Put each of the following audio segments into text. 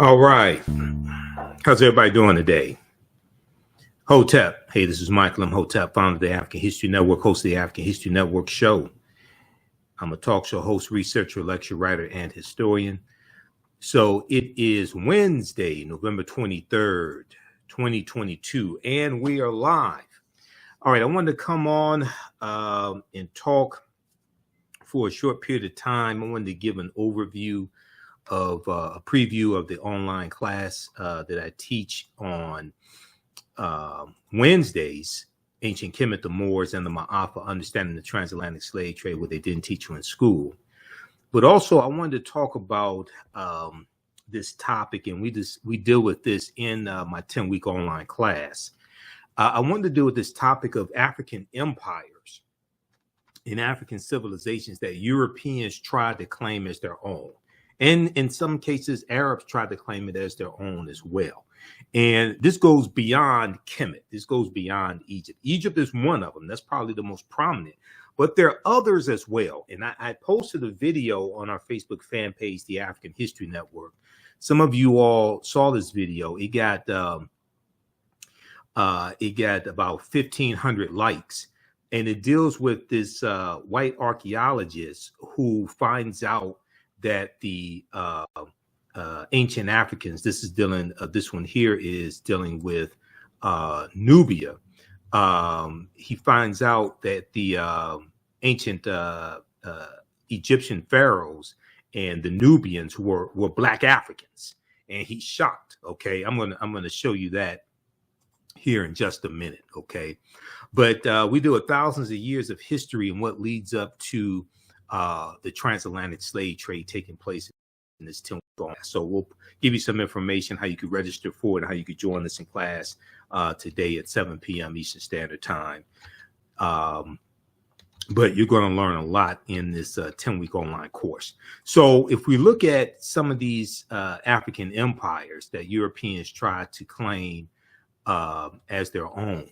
All right. How's everybody doing today? Hotep. Hey, this is Michael Imhotep, founder of the African History Network, host of the African History Network show. I'm a talk show host, researcher, lecturer, writer, and historian. So it is Wednesday, November 23rd, 2022, and we are live. All right, I wanted to come on and talk for a short period of time. I wanted to give an overview of a preview of the online class that I teach on Wednesdays, Ancient Kemet, the Moors, and the Ma'afa, Understanding the Transatlantic Slave Trade, what they didn't teach you in school. But also, I wanted to talk about this topic, and we deal with this in my 10-week online class. I wanted to deal with this topic of African empires and African civilizations that Europeans tried to claim as their own. And in some cases, Arabs tried to claim it as their own as well. And this goes beyond Kemet. This goes beyond Egypt. Egypt is one of them. That's probably the most prominent. But there are others as well. And I posted a video on our Facebook fan page, the African History Network. Some of you all saw this video. It got about 1,500 likes. And it deals with this white archaeologist who finds out that the ancient Africans, this one here is dealing with Nubia. He finds out that the ancient Egyptian pharaohs and the Nubians were Black Africans, and he's shocked. Okay, I'm gonna show you that here in just a minute. Okay, but we do thousands of years of history and what leads up to the transatlantic slave trade taking place in this 10-week class. So we'll give you some information, how you could register for it, and how you could join us in class today at 7 p.m. Eastern Standard Time. But you're going to learn a lot in this 10-week online course. So if we look at some of these African empires that Europeans tried to claim as their own,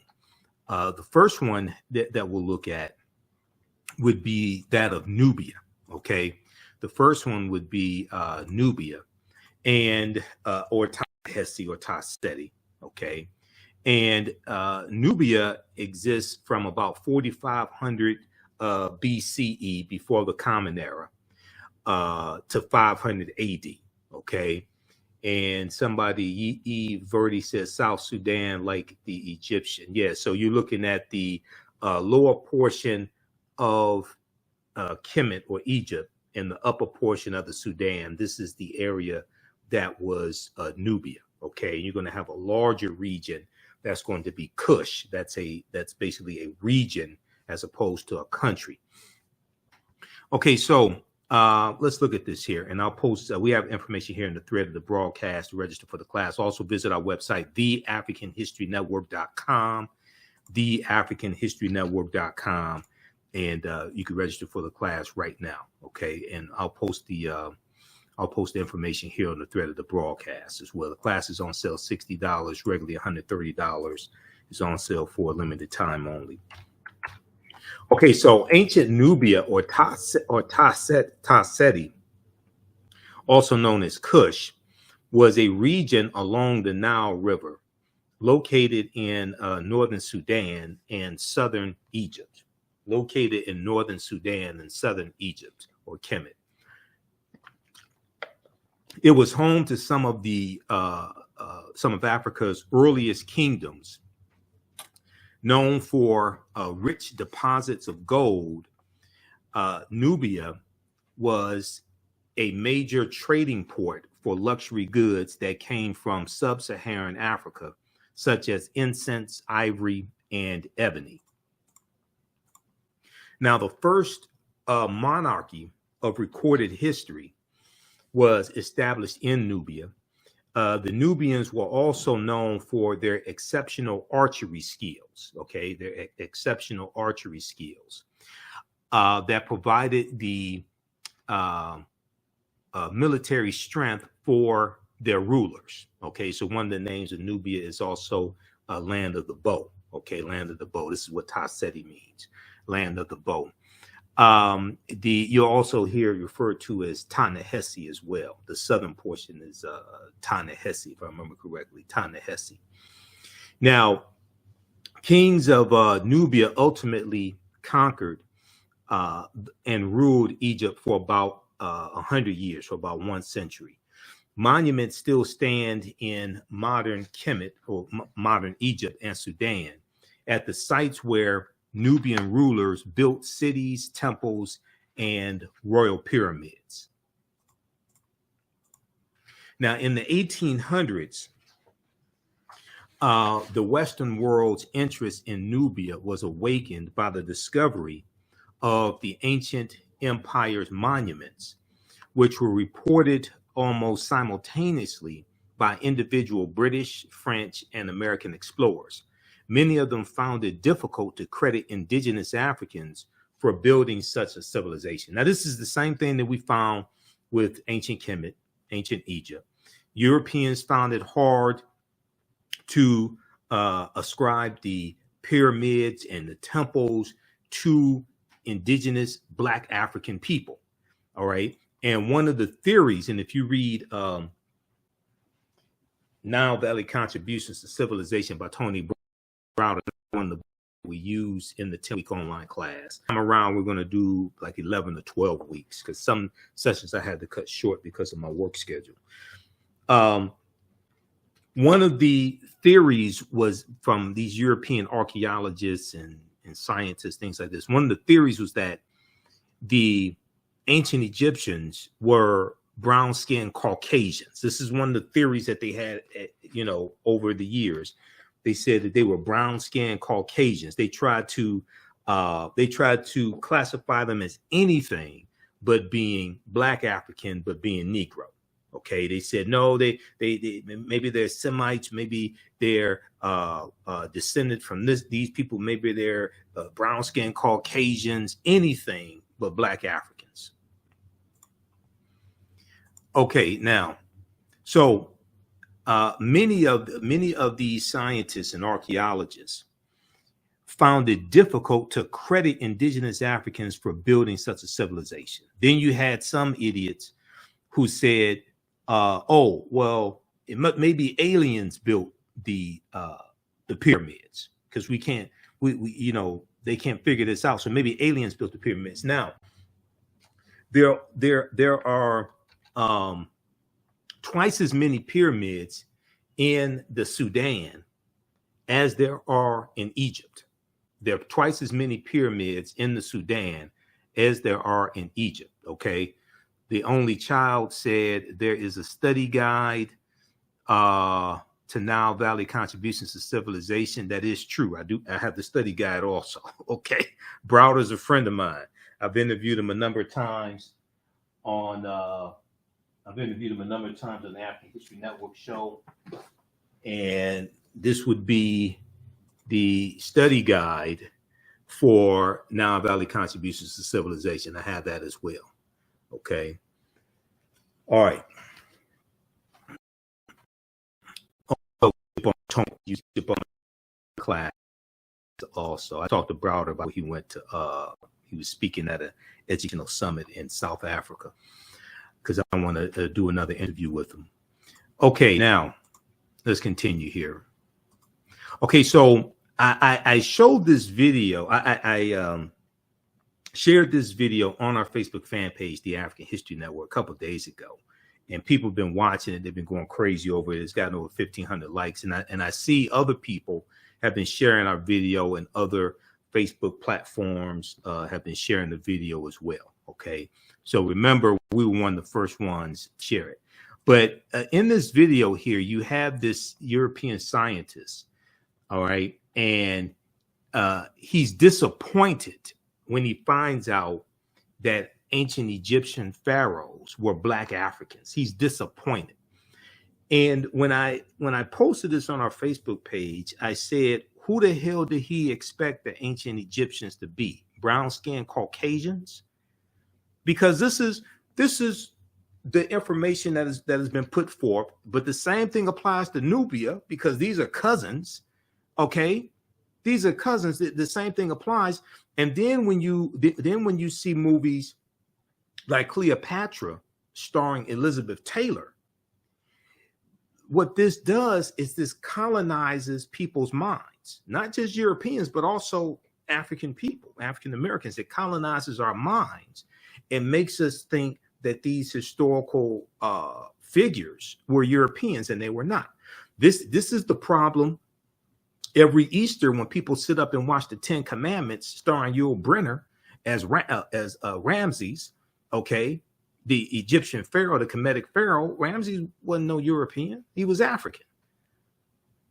the first one that we'll look at would be that of Nubia. Okay, the first one would be Nubia, and or Ta-Hesi or Ta-Seti. Okay, and Nubia exists from about 4,500 BCE, before the Common Era, to 500 AD. Okay, and somebody E. Verdi says South Sudan like the Egyptian. Yeah, so you're looking at the lower portion of Kemet or Egypt and the upper portion of the Sudan. This is the area that was Nubia. Okay, you're going to have a larger region that's going to be Kush. That's basically a region as opposed to a country. Okay, so let's look at this here, and I'll post. We have information here in the thread of the broadcast to register for the class. Also visit our website, theafricanhistorynetwork.com, theafricanhistorynetwork.com. And you can register for the class right now. Okay, and I'll post the information here on the thread of the broadcast as well. The class is on sale $60, regularly $130. It's on sale for a limited time only. Okay, so ancient Nubia or Ta-Seti, also known as Kush, was a region along the Nile River, located in northern Sudan and southern Egypt. Located in northern Sudan and southern Egypt, or Kemet. It was home to some of Africa's earliest kingdoms, known for rich deposits of gold. Nubia was a major trading port for luxury goods that came from sub-Saharan Africa, such as incense, ivory, and ebony. Now, the first monarchy of recorded history was established in Nubia. The Nubians were also known for their exceptional archery skills. Okay, their exceptional archery skills that provided the military strength for their rulers. Okay, so one of the names of Nubia is also land of the bow. Okay, land of the bow. This is what Ta-Seti means, land of the bow. You'll also hear referred to as Ta-Nehisi as well. The southern portion is Ta-Nehisi, if I remember correctly, Ta-Nehisi. Now, kings of Nubia ultimately conquered and ruled Egypt for about 100 years, for about 1 century. Monuments still stand in modern Kemet, or modern Egypt and Sudan, at the sites where Nubian rulers built cities, temples, and royal pyramids. Now, in the 1800s, the Western world's interest in Nubia was awakened by the discovery of the ancient empire's monuments, which were reported almost simultaneously by individual British, French, and American explorers. Many of them found it difficult to credit indigenous Africans for building such a civilization. Now, this is the same thing that we found with ancient Kemet, ancient Egypt. Europeans found it hard to ascribe the pyramids and the temples to indigenous Black African people. All right. And one of the theories, and if you read Nile Valley Contributions to Civilization by Tony Browder, one of the we use in the 10-week online class. I'm around, we're going to do like 11 to 12 weeks because some sessions I had to cut short because of my work schedule. One of the theories was from these European archaeologists and scientists, things like this. One of the theories was that the ancient Egyptians were brown-skinned Caucasians. This is one of the theories that they had, over the years. They said that they were brown-skinned Caucasians. They tried to classify them as anything but being Black African, but being Negro. Okay, they said no. They maybe they're Semites, maybe they're descended from these people, maybe they're brown-skinned Caucasians, anything but Black Africans. Okay, now, so many of these scientists and archaeologists found it difficult to credit indigenous Africans for building such a civilization. Then you had some idiots who said, "Oh, well, maybe aliens built the pyramids because we they can't figure this out. So maybe aliens built the pyramids." Now, there are twice as many pyramids in the Sudan as there are in Egypt. There are twice as many pyramids in the Sudan as there are in Egypt. Okay. The Only Child said there is a study guide to Nile Valley Contributions to Civilization. That is true. I have the study guide also. Okay. Browder's a friend of mine. I've interviewed him a number of times on the African History Network show. And this would be the study guide for Nile Valley Contributions to Civilization. I have that as well. Okay. All right. You skip on class also. I talked to Browder about he went to he was speaking at an educational summit in South Africa because I want to do another interview with him. Okay, now let's continue here. Okay, so I showed this video. I shared this video on our Facebook fan page, the African History Network, a couple of days ago, and people have been watching it. They've been going crazy over it. It's gotten over 1,500 likes, and I see other people have been sharing our video, and other Facebook platforms have been sharing the video as well. Okay, so remember, we were one of the first ones to share it. But in this video here, you have this European scientist, all right, and he's disappointed when he finds out that ancient Egyptian pharaohs were Black Africans. He's disappointed. And when I posted this on our Facebook page, I said, who the hell did he expect the ancient Egyptians to be? Brown-skinned Caucasians? Because this is the information that has been put forth, but the same thing applies to Nubia because these are cousins, okay? These are cousins. The same thing applies. And then when you see movies like Cleopatra starring Elizabeth Taylor, what this does is this colonizes people's minds, not just Europeans, but also African people, African Americans. It colonizes our minds and makes us think that these historical figures were Europeans, and they were not. This is the problem every Easter when people sit up and watch the Ten Commandments starring Yul Brynner as Ramses, okay? The Egyptian pharaoh, the Kemetic pharaoh. Ramses wasn't no European. He was African.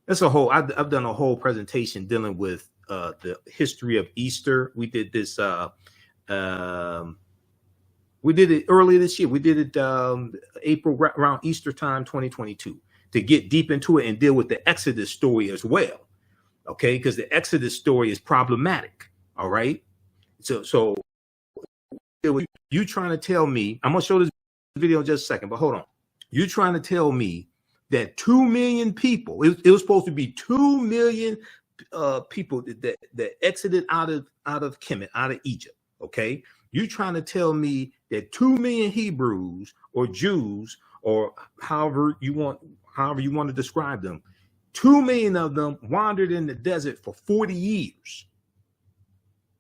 That's a whole, I've done a whole presentation dealing with the history of Easter. We did this, we did it earlier this year. We did it April, around Easter time, 2022, to get deep into it and deal with the Exodus story as well. Okay, because the Exodus story is problematic. All right. So you trying to tell me, I'm gonna show this video in just a second, but hold on. You trying to tell me that 2 million people, it was supposed to be 2 million people that exited out of Kemet, out of Egypt. Okay. You trying to tell me that 2 million Hebrews or Jews, or however you want to describe them, 2 million of them wandered in the desert for 40 years.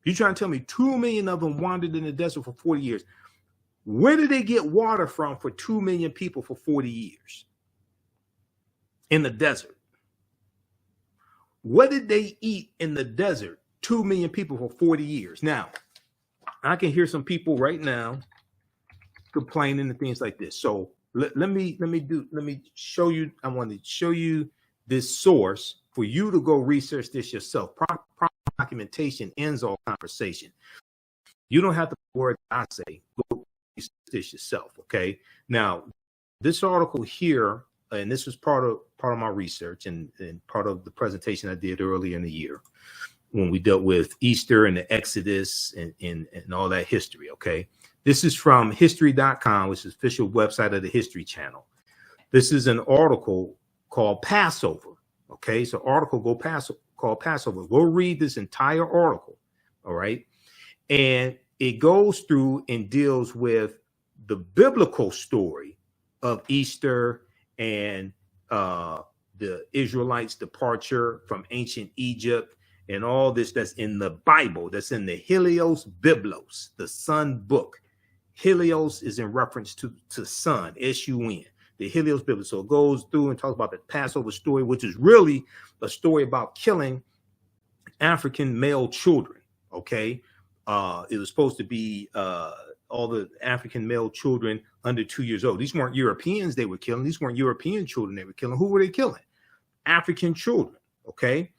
You trying to tell me 2 million of them wandered in the desert for 40 years? Where did they get water from for 2 million people for 40 years in the desert? What did they eat in the desert? 2 million people for 40 years. Now, I can hear some people right now complaining and things like this. So let me show you. I want to show you this source for you to go research this yourself. Proper documentation ends all conversation. You don't have to worry I say. Go research this yourself. Okay. Now, this article here, and this was part of my research and part of the presentation I did earlier in the year when we dealt with Easter and the Exodus and all that history. Okay. This is from history.com, which is the official website of the History Channel. This is an article called Passover. Okay. So article called Passover. Go read this entire article. All right. And it goes through and deals with the biblical story of Easter and the Israelites' departure from ancient Egypt and all this that's in the Bible, that's in the Helios Biblos, the Sun book. Helios is in reference to sun, S-U-N, the Helios Biblos. So it goes through and talks about the Passover story, which is really a story about killing African male children. Okay. It was supposed to be all the African male children under 2 years old. These weren't Europeans they were killing. These weren't European children they were killing. Who were they killing? African children. Okay.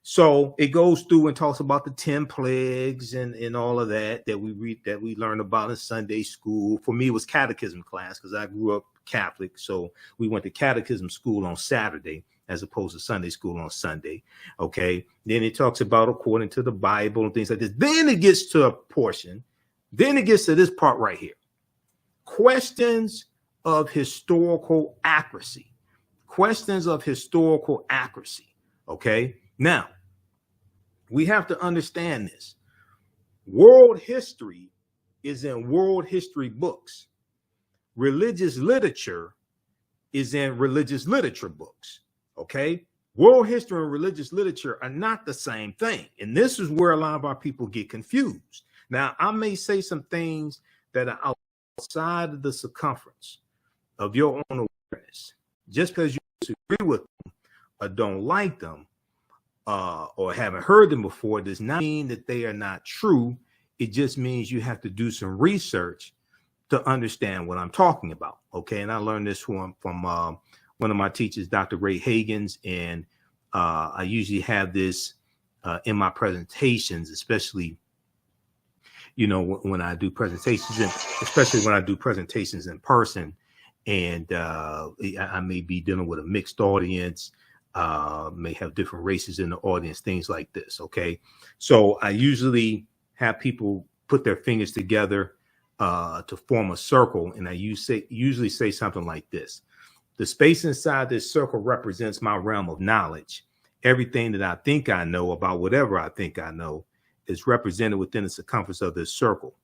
So it goes through and talks about the 10 plagues and all of that we read, that we learned about in Sunday school. For me, it was catechism class because I grew up Catholic. So we went to catechism school on Saturday as opposed to Sunday school on Sunday. Okay. Then it talks about according to the Bible and things like this. Then it gets to a portion. Then it gets to this part right here. Questions of historical accuracy. Questions of historical accuracy. Okay. Now, we have to understand this. World history is in world history books. Religious literature is in religious literature books. Okay. World history and religious literature are not the same thing. And this is where a lot of our people get confused. Now, I may say some things that are outside of the circumference of your own awareness. Just because you disagree with them or don't like them or haven't heard them before does not mean that they are not true. It just means you have to do some research to understand what I'm talking about. Okay. And I learned this from one of my teachers, Dr. Ray Hagins. And I usually have this in my presentations, especially when I do presentations, and especially when I do presentations in person, and I may be dealing with a mixed audience, may have different races in the audience, things like this. Okay. So I usually have people put their fingers together to form a circle. And I usually say something like this. The space inside this circle represents my realm of knowledge. everything that I think I know about whatever I think I know is represented within the circumference of this circle.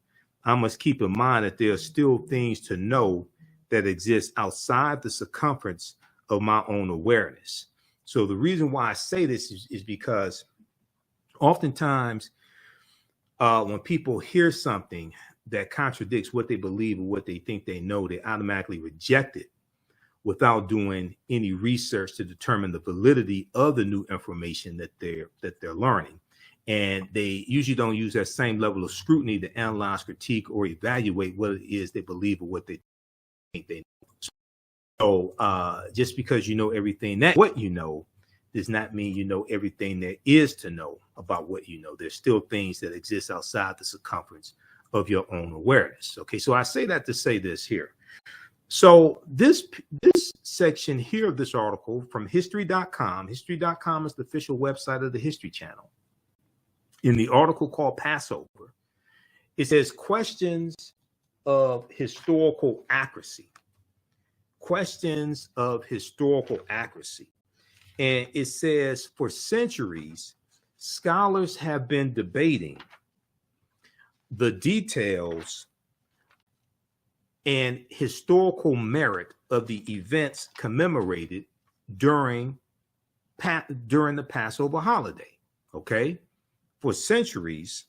I must keep in mind that there are still things to know that exist outside the circumference of my own awareness. So the reason why I say this is because oftentimes when people hear something that contradicts what they believe or what they think they know, they automatically reject it without doing any research to determine the validity of the new information that they're learning. And they usually don't use that same level of scrutiny to analyze, critique, or evaluate what it is they believe or what they think they know. So just because you know everything that what you know does not mean you know everything there is to know about what you know. There's still things that exist outside the circumference of your own awareness. Okay, so I say that to say this here. So this section here of this article from history.com, history.com is the official website of the History Channel. In the article called Passover, it says questions of historical accuracy. Questions of historical accuracy. And it says for centuries, scholars have been debating the details and historical merit of the events commemorated during the Passover holiday. Okay, for centuries,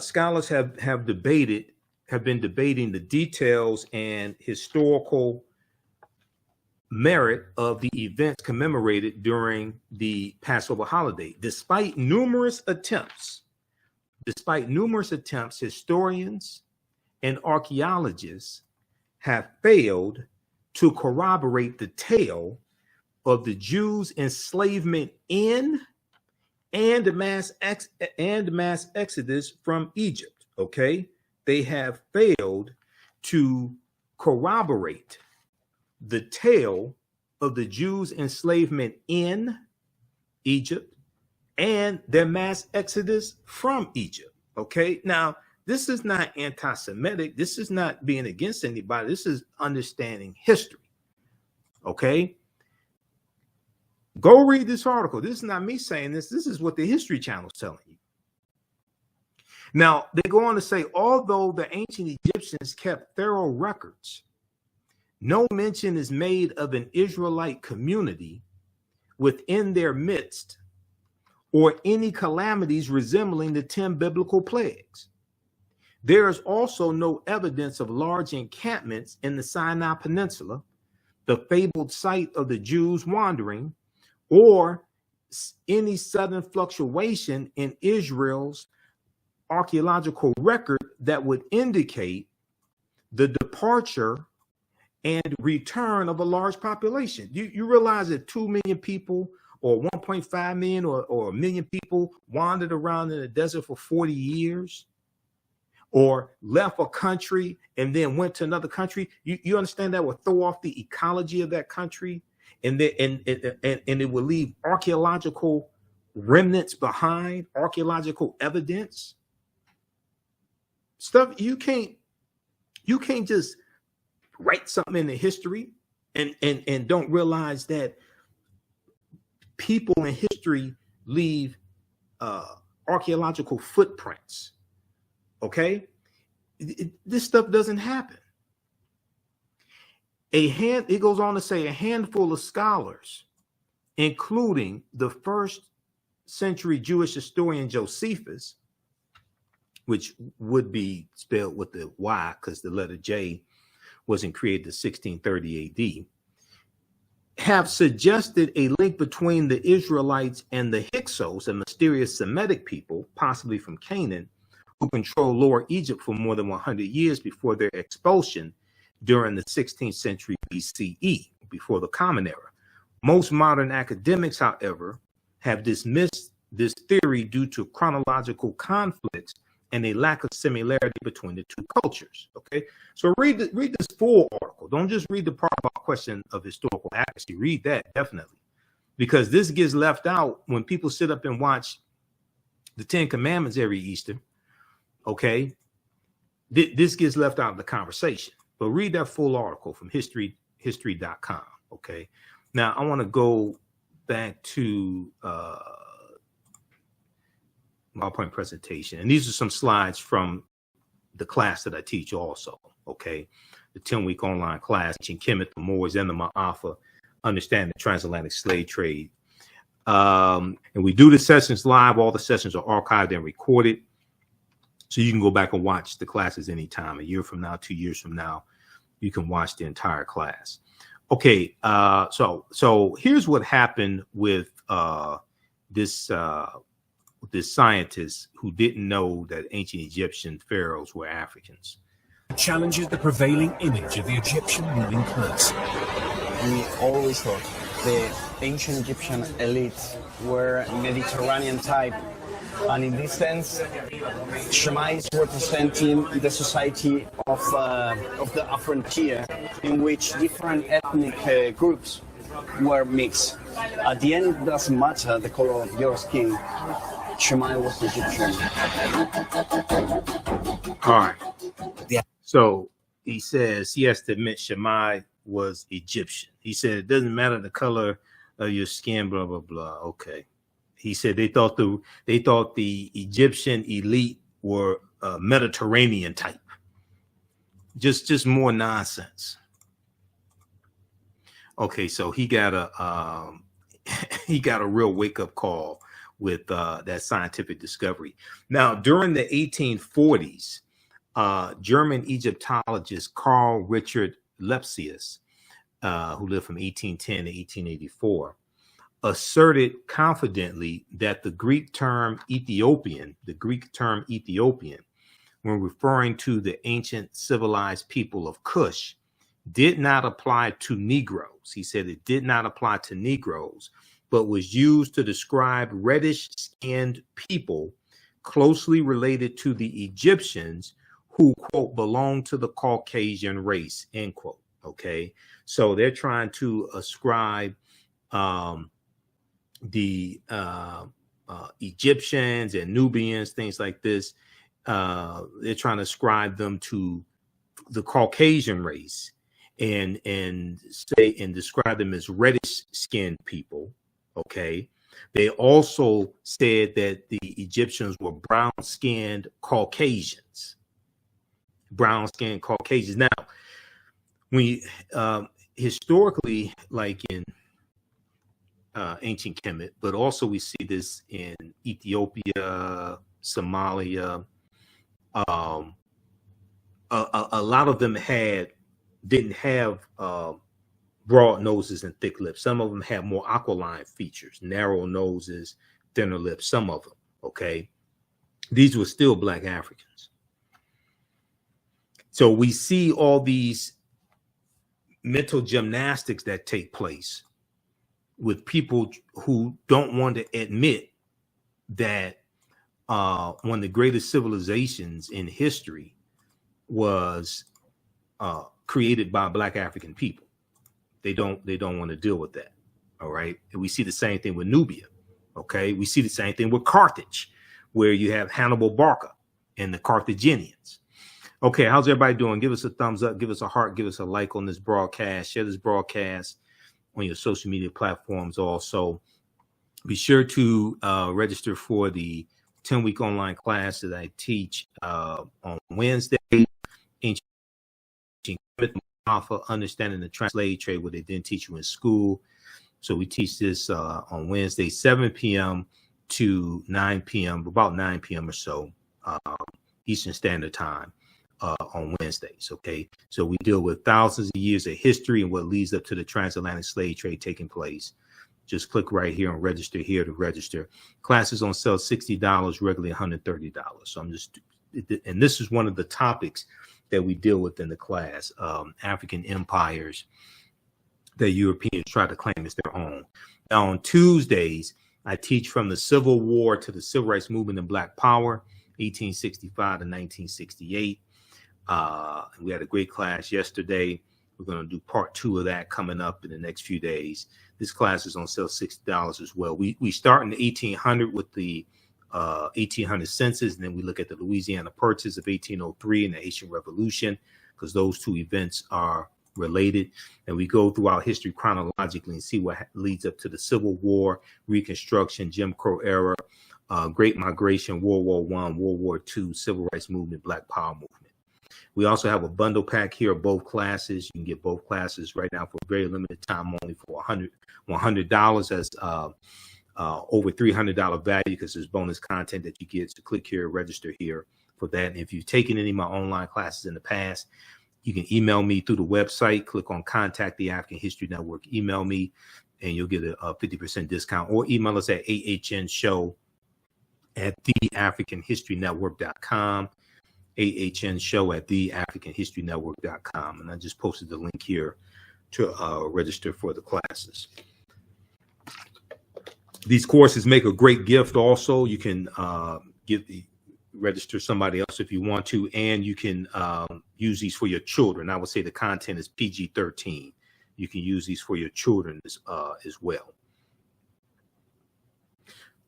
scholars have been debating the details and historical merit of the events commemorated during the Passover holiday. Despite numerous attempts, historians and archaeologists have failed to corroborate the tale of the Jews' enslavement in and mass exodus from Egypt. Okay, they have failed to corroborate the tale of the Jews' enslavement in Egypt and their mass exodus from Egypt. Okay, now this is not anti-Semitic. This is not being against anybody. This is understanding history. Okay, go read this article. This is not me saying this. This is what the History Channel is telling you. Now, they go on to say, although the ancient Egyptians kept thorough records, no mention is made of an Israelite community within their midst or any calamities resembling the 10 biblical plagues. There is also no evidence of large encampments in the Sinai Peninsula, the fabled site of the Jews wandering, or any sudden fluctuation in Israel's archaeological record that would indicate the departure and return of a large population. You realize that 2 million people or 1.5 million or 1 million people wandered around in the desert for 40 years or left a country and then went to another country. You understand that would throw off the ecology of that country, and it will leave archaeological remnants behind, archaeological evidence. Stuff you can't just write something in the history and don't realize that people in history leave archaeological footprints. Okay, this stuff doesn't happen. It goes on to say a handful of scholars, including the first century Jewish historian Josephus, which would be spelled with the Y because the letter J wasn't created in 1630 AD, have suggested a link between the Israelites and the Hyksos, a mysterious Semitic people, possibly from Canaan, who controlled Lower Egypt for more than 100 years before their expulsion during the 16th century BCE, before the Common Era. Most modern academics, however, have dismissed this theory due to chronological conflicts and a lack of similarity between the two cultures. Okay, so read this full article. Don't just read the part about question of historical accuracy. Read that definitely, because this gets left out when people sit up and watch the 10 Commandments every Easter. Okay, this gets left out of the conversation. But read that full article from history.com. Okay, Now I want to go back to PowerPoint presentation, and these are some slides from the class that I teach also. Okay, the 10-week online class teaching Kemet, the Moors, and the Ma'afa, understanding the transatlantic slave trade. And we do the sessions live. All the sessions are archived and recorded, so you can go back and watch the classes anytime. A year from now, 2 years from now, you can watch the entire class. Okay, so here's what happened with this scientist who didn't know that ancient Egyptian pharaohs were Africans. Challenges the prevailing image of the Egyptian ruling class. We always thought the ancient Egyptian elites were Mediterranean type, and in this sense, Shema is representing the society of the frontier, in which different ethnic groups were mixed. At the end, it doesn't matter the color of your skin. Shema was Egyptian. All right. Yeah. So he says he has to admit Shema was Egyptian. He said it doesn't matter the color of your skin, blah blah blah. Okay. He said they thought the Egyptian elite were Mediterranean type. Just more nonsense. Okay, so he got a real wake up call with that scientific discovery. Now, during the 1840s, German Egyptologist Carl Richard Lepsius, who lived from 1810 to 1884, asserted confidently that the Greek term Ethiopian, when referring to the ancient civilized people of Kush, did not apply to Negroes. He said it did not apply to Negroes, but was used to describe reddish-skinned people closely related to the Egyptians who, quote, belong to the Caucasian race, end quote. Okay, so they're trying to ascribe the Egyptians and Nubians, things like this. They're trying to ascribe them to the Caucasian race and describe them as reddish-skinned people. Okay, they also said that the Egyptians were brown-skinned Caucasians. Now, we historically, like in ancient Kemet, but also we see this in Ethiopia, Somalia. A lot of them didn't have broad noses and thick lips. Some of them had more aquiline features, narrow noses, thinner lips, some of them. Okay, these were still Black Africans. So we see all these mental gymnastics that take place with people who don't want to admit that one of the greatest civilizations in history was created by Black African people. They don't want to deal with that. All right. And we see the same thing with Nubia. Okay. We see the same thing with Carthage, where you have Hannibal Barca and the Carthaginians. Okay, how's everybody doing? Give us a thumbs up, give us a heart, give us a like on this broadcast. Share this broadcast on your social media platforms also. Be sure to register for the 10-week online class that I teach on Wednesday, Ancient Alpha, Understanding the Slave Trade, what they didn't teach you in school. So we teach this on Wednesday, 7 p.m. to 9 p.m., about 9 p.m. or so, Eastern Standard Time. On Wednesdays, okay? So we deal with thousands of years of history and what leads up to the transatlantic slave trade taking place. Just click right here and register here to register. Classes on sale $60, regularly $130. So and this is one of the topics that we deal with in the class, African empires that Europeans try to claim as their own. Now on Tuesdays, I teach from the Civil War to the Civil Rights Movement and Black Power, 1865 to 1968. We had a great class yesterday. We're going to do part 2 of that coming up in the next few days. This class is on sale $60 as well. We start in the 1800 with the 1800 census, and then we look at the Louisiana Purchase of 1803 and the Haitian Revolution, because those two events are related. And we go through our history chronologically and see what leads up to the Civil War, Reconstruction, Jim Crow era, Great Migration, World War I, World War II, Civil Rights Movement, Black Power movement. We also have a bundle pack here of both classes. You can get both classes right now for a very limited time, only for $100. That's over $300 value because there's bonus content that you get. So click here, register here for that. And if you've taken any of my online classes in the past, you can email me through the website. Click on Contact the African History Network. Email me, and you'll get a 50% discount. Or email us at ahnshow@theafricanhistorynetwork.com. ahnshow@theafricanhistorynetwork.com. And I just posted the link here to register for the classes. These courses make a great gift also. You can register somebody else if you want to, and you can use these for your children. I would say the content is PG-13. You can use these for your children as well.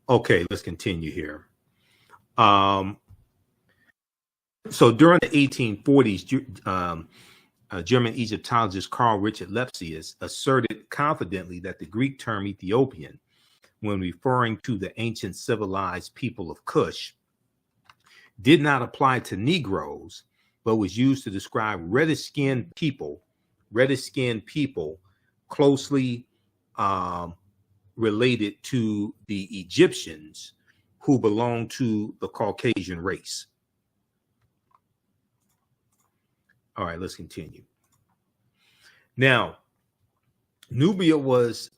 Okay, let's continue here. So during the 1840s, German Egyptologist Carl Richard Lepsius asserted confidently that the Greek term Ethiopian, when referring to the ancient civilized people of Kush, did not apply to Negroes, but was used to describe reddish-skinned people closely related to the Egyptians who belonged to the Caucasian race. All right, let's continue. Now, Nubia was,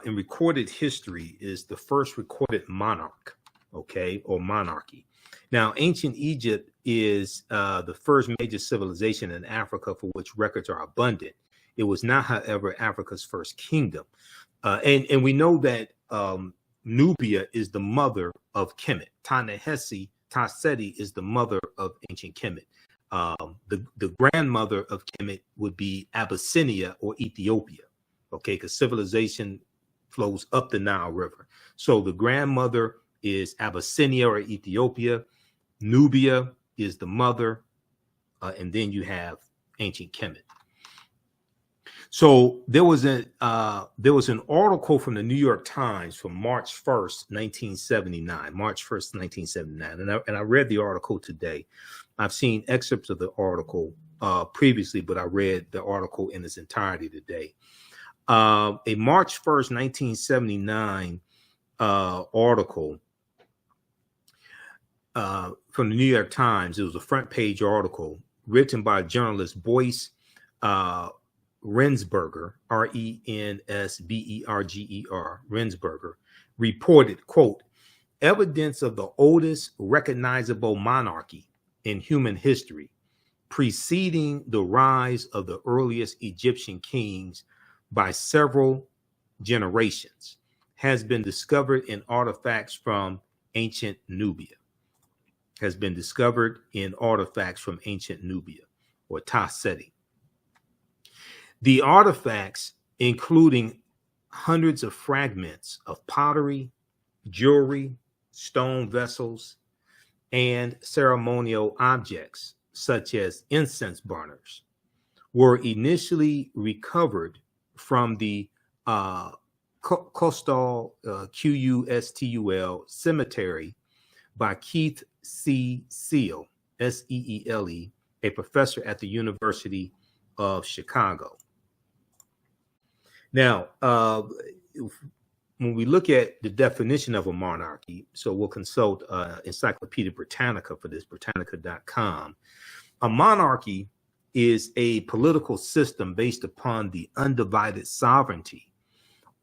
in recorded history, is the first recorded monarch, okay, or monarchy. Now, ancient Egypt is the first major civilization in Africa for which records are abundant. It was not, however, Africa's first kingdom. And we know that Nubia is the mother of Kemet. Ta-Seti is the mother of ancient Kemet. The grandmother of Kemet would be Abyssinia or Ethiopia, okay, because civilization flows up the Nile River. So the grandmother is Abyssinia or Ethiopia. Nubia is the mother, and then you have ancient Kemet. So there was an article from the New York Times from March 1st, 1979. March 1st, 1979, and I read the article today. I've seen excerpts of the article previously, but I read the article in its entirety today. A March 1st, 1979 article from the New York Times. It was a front page article written by journalist Boyce Rensberger, Rensberger, Rensberger, reported, quote, evidence of the oldest recognizable monarchy in human history, preceding the rise of the earliest Egyptian kings by several generations, has been discovered in artifacts from ancient Nubia. Has been discovered in artifacts from ancient Nubia, or Ta-Seti. The artifacts, including hundreds of fragments of pottery, jewelry, stone vessels, and ceremonial objects, such as incense burners, were initially recovered from the Custul, Qustul cemetery by Keith C. Seale, Seele, a professor at the University of Chicago. Now, when we look at the definition of a monarchy, so we'll consult Encyclopedia Britannica for this, Britannica.com. A monarchy is a political system based upon the undivided sovereignty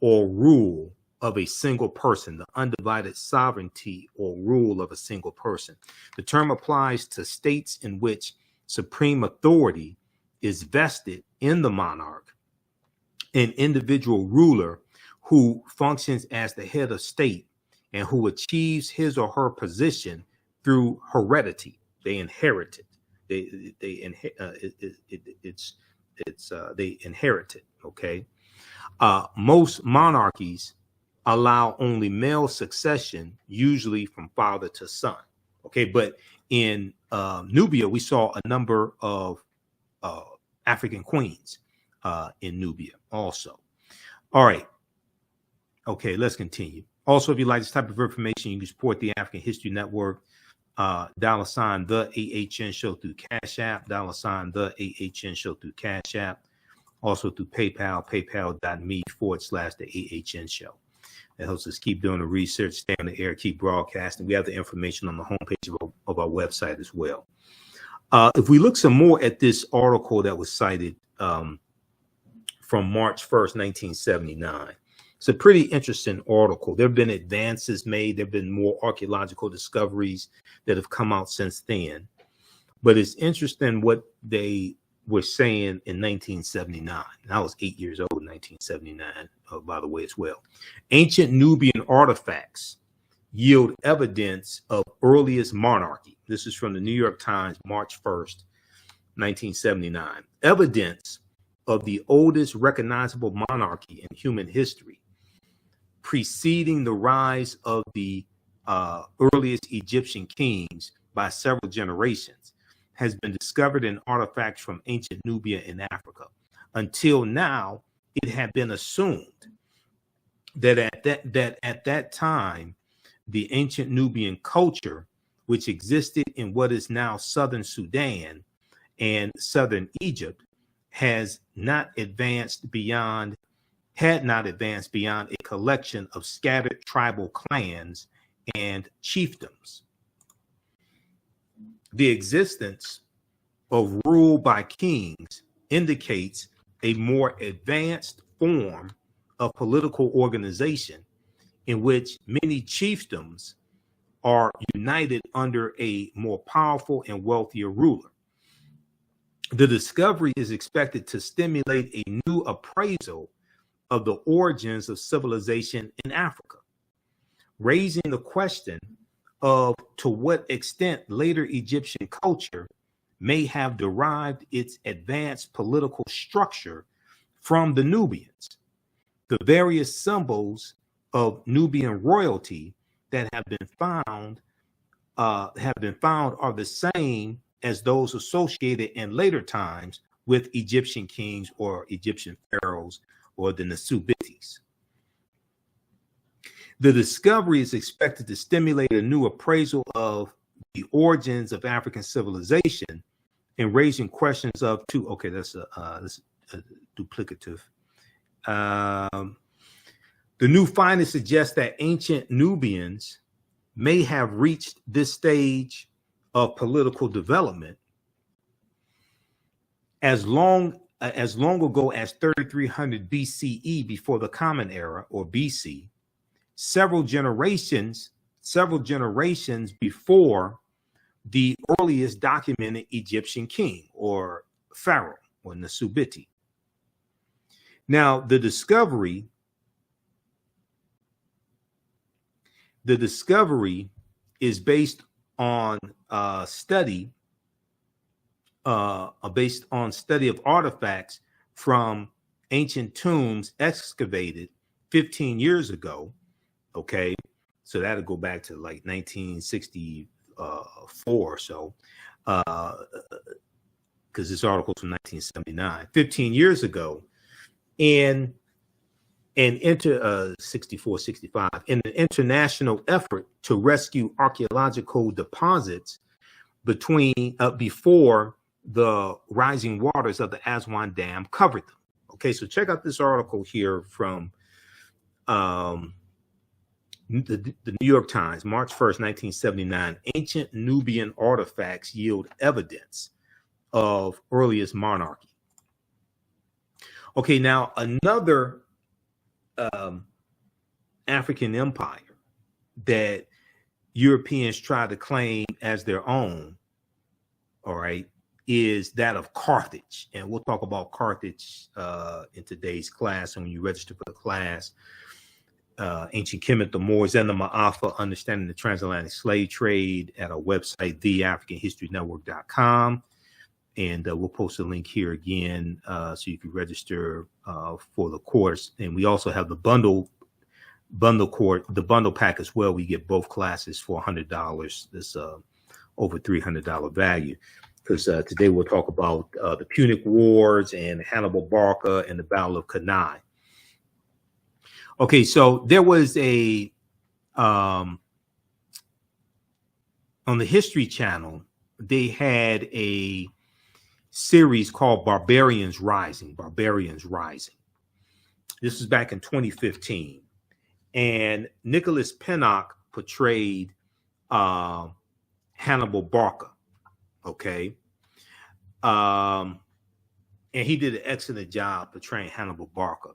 or rule of a single person, the undivided sovereignty or rule of a single person. The term applies to states in which supreme authority is vested in the monarch, an individual ruler who functions as the head of state and who achieves his or her position through heredity. They inherit it. They inherit it. Okay. Most monarchies allow only male succession, usually from father to son. Okay, but in Nubia, we saw a number of African queens. in Nubia also. All right. Okay, let's continue. Also, if you like this type of information, you can support the African History Network. $ the AHN show through Cash App, $ the AHN show through Cash App. Also through PayPal, paypal.me/the AHN show. That helps us keep doing the research, stay on the air, keep broadcasting. We have the information on the homepage of our website as well. If we look some more at this article that was cited from March 1st, 1979, it's a pretty interesting article. There have been advances made. There have been more archaeological discoveries that have come out since then. But it's interesting what they were saying in 1979. I was 8 years old in 1979, by the way, as well. Ancient Nubian artifacts yield evidence of earliest monarchy. This is from the New York Times, March 1st, 1979. Evidence of the oldest recognizable monarchy in human history, preceding the rise of the earliest Egyptian kings by several generations, has been discovered in artifacts from ancient Nubia in Africa. Until now, it had been assumed that at that time, the ancient Nubian culture, which existed in what is now southern Sudan and southern Egypt, had not advanced beyond a collection of scattered tribal clans and chiefdoms. The existence of rule by kings indicates a more advanced form of political organization in which many chiefdoms are united under a more powerful and wealthier ruler. The discovery is expected to stimulate a new appraisal of the origins of civilization in Africa, raising the question of to what extent later Egyptian culture may have derived its advanced political structure from the Nubians. The various symbols of Nubian royalty that have been found are the same as those associated in later times with Egyptian kings or Egyptian pharaohs or the Nasubitis. The discovery is expected to stimulate a new appraisal of the origins of African civilization and raising questions of two. Okay, that's a duplicative. The new findings suggest that ancient Nubians may have reached this stage of political development as long ago as 3300 BCE, before the Common Era, or BC. Several generations before the earliest documented Egyptian king or pharaoh or Nasubiti. Now, the discovery is based on study of artifacts from ancient tombs excavated 15 years ago. Okay, so that'll go back to like 1964 or so, because this article's from 1979, 15 years ago, and 64, 65, in an international effort to rescue archaeological deposits before the rising waters of the Aswan Dam covered them. Okay, so check out this article here from the New York Times, March 1st, 1979. Ancient Nubian artifacts yield evidence of earliest monarchy. Okay, now another African empire that Europeans try to claim as their own, all right, is that of Carthage. And we'll talk about Carthage in today's class. And when you register for the class, Ancient Kemet, the Moors, and the Ma'afa, Understanding the Transatlantic Slave Trade, at our website, theafricanhistorynetwork.com. And we'll post a link here again so you can register for the course. And we also have the bundle pack as well. We get both classes for $100. That's over $300 value. because today we'll talk about the Punic Wars and Hannibal Barca and the Battle of Cannae. Okay, so there was a on the History Channel, they had a series called Barbarians Rising. Barbarians Rising. This was back in 2015, and Nicholas Pinnock portrayed Hannibal Barca. Okay, and he did an excellent job portraying Hannibal Barca.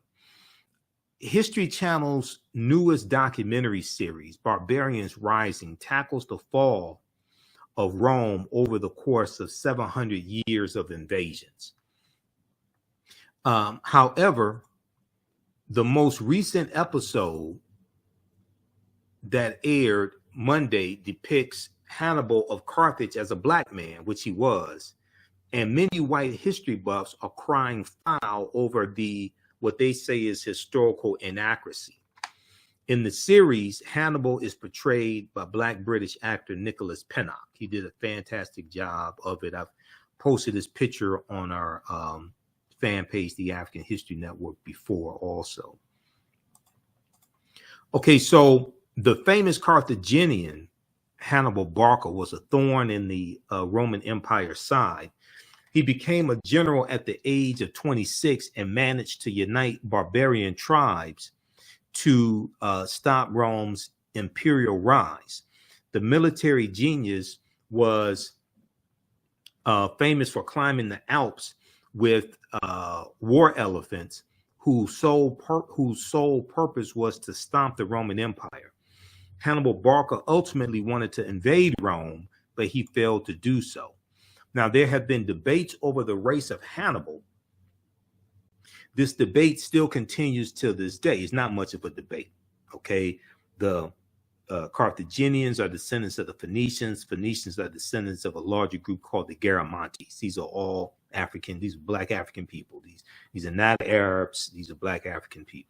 History Channel's newest documentary series, Barbarians Rising, tackles the fall of Rome over the course of 700 years of invasions. However, the most recent episode that aired Monday depicts Hannibal of Carthage as a black man, which he was, and many white history buffs are crying foul over what they say is historical inaccuracy. In the series, Hannibal is portrayed by Black British actor Nicholas Pinnock. He did a fantastic job of it. I've posted his picture on our fan page, the African History Network, before also. Okay, so the famous Carthaginian Hannibal Barca was a thorn in the Roman Empire side. He became a general at the age of 26 and managed to unite barbarian tribes to stop Rome's imperial rise. The military genius was famous for climbing the Alps with war elephants whose sole purpose was to stomp the Roman Empire. Hannibal Barca ultimately wanted to invade Rome, but he failed to do so. Now, there have been debates over the race of Hannibal. This debate still continues to this day. It's not much of a debate, okay? The Carthaginians are descendants of the Phoenicians. Phoenicians are descendants of a larger group called the Garamantes. These are all African. These are Black African people. These are not Arabs. These are Black African people.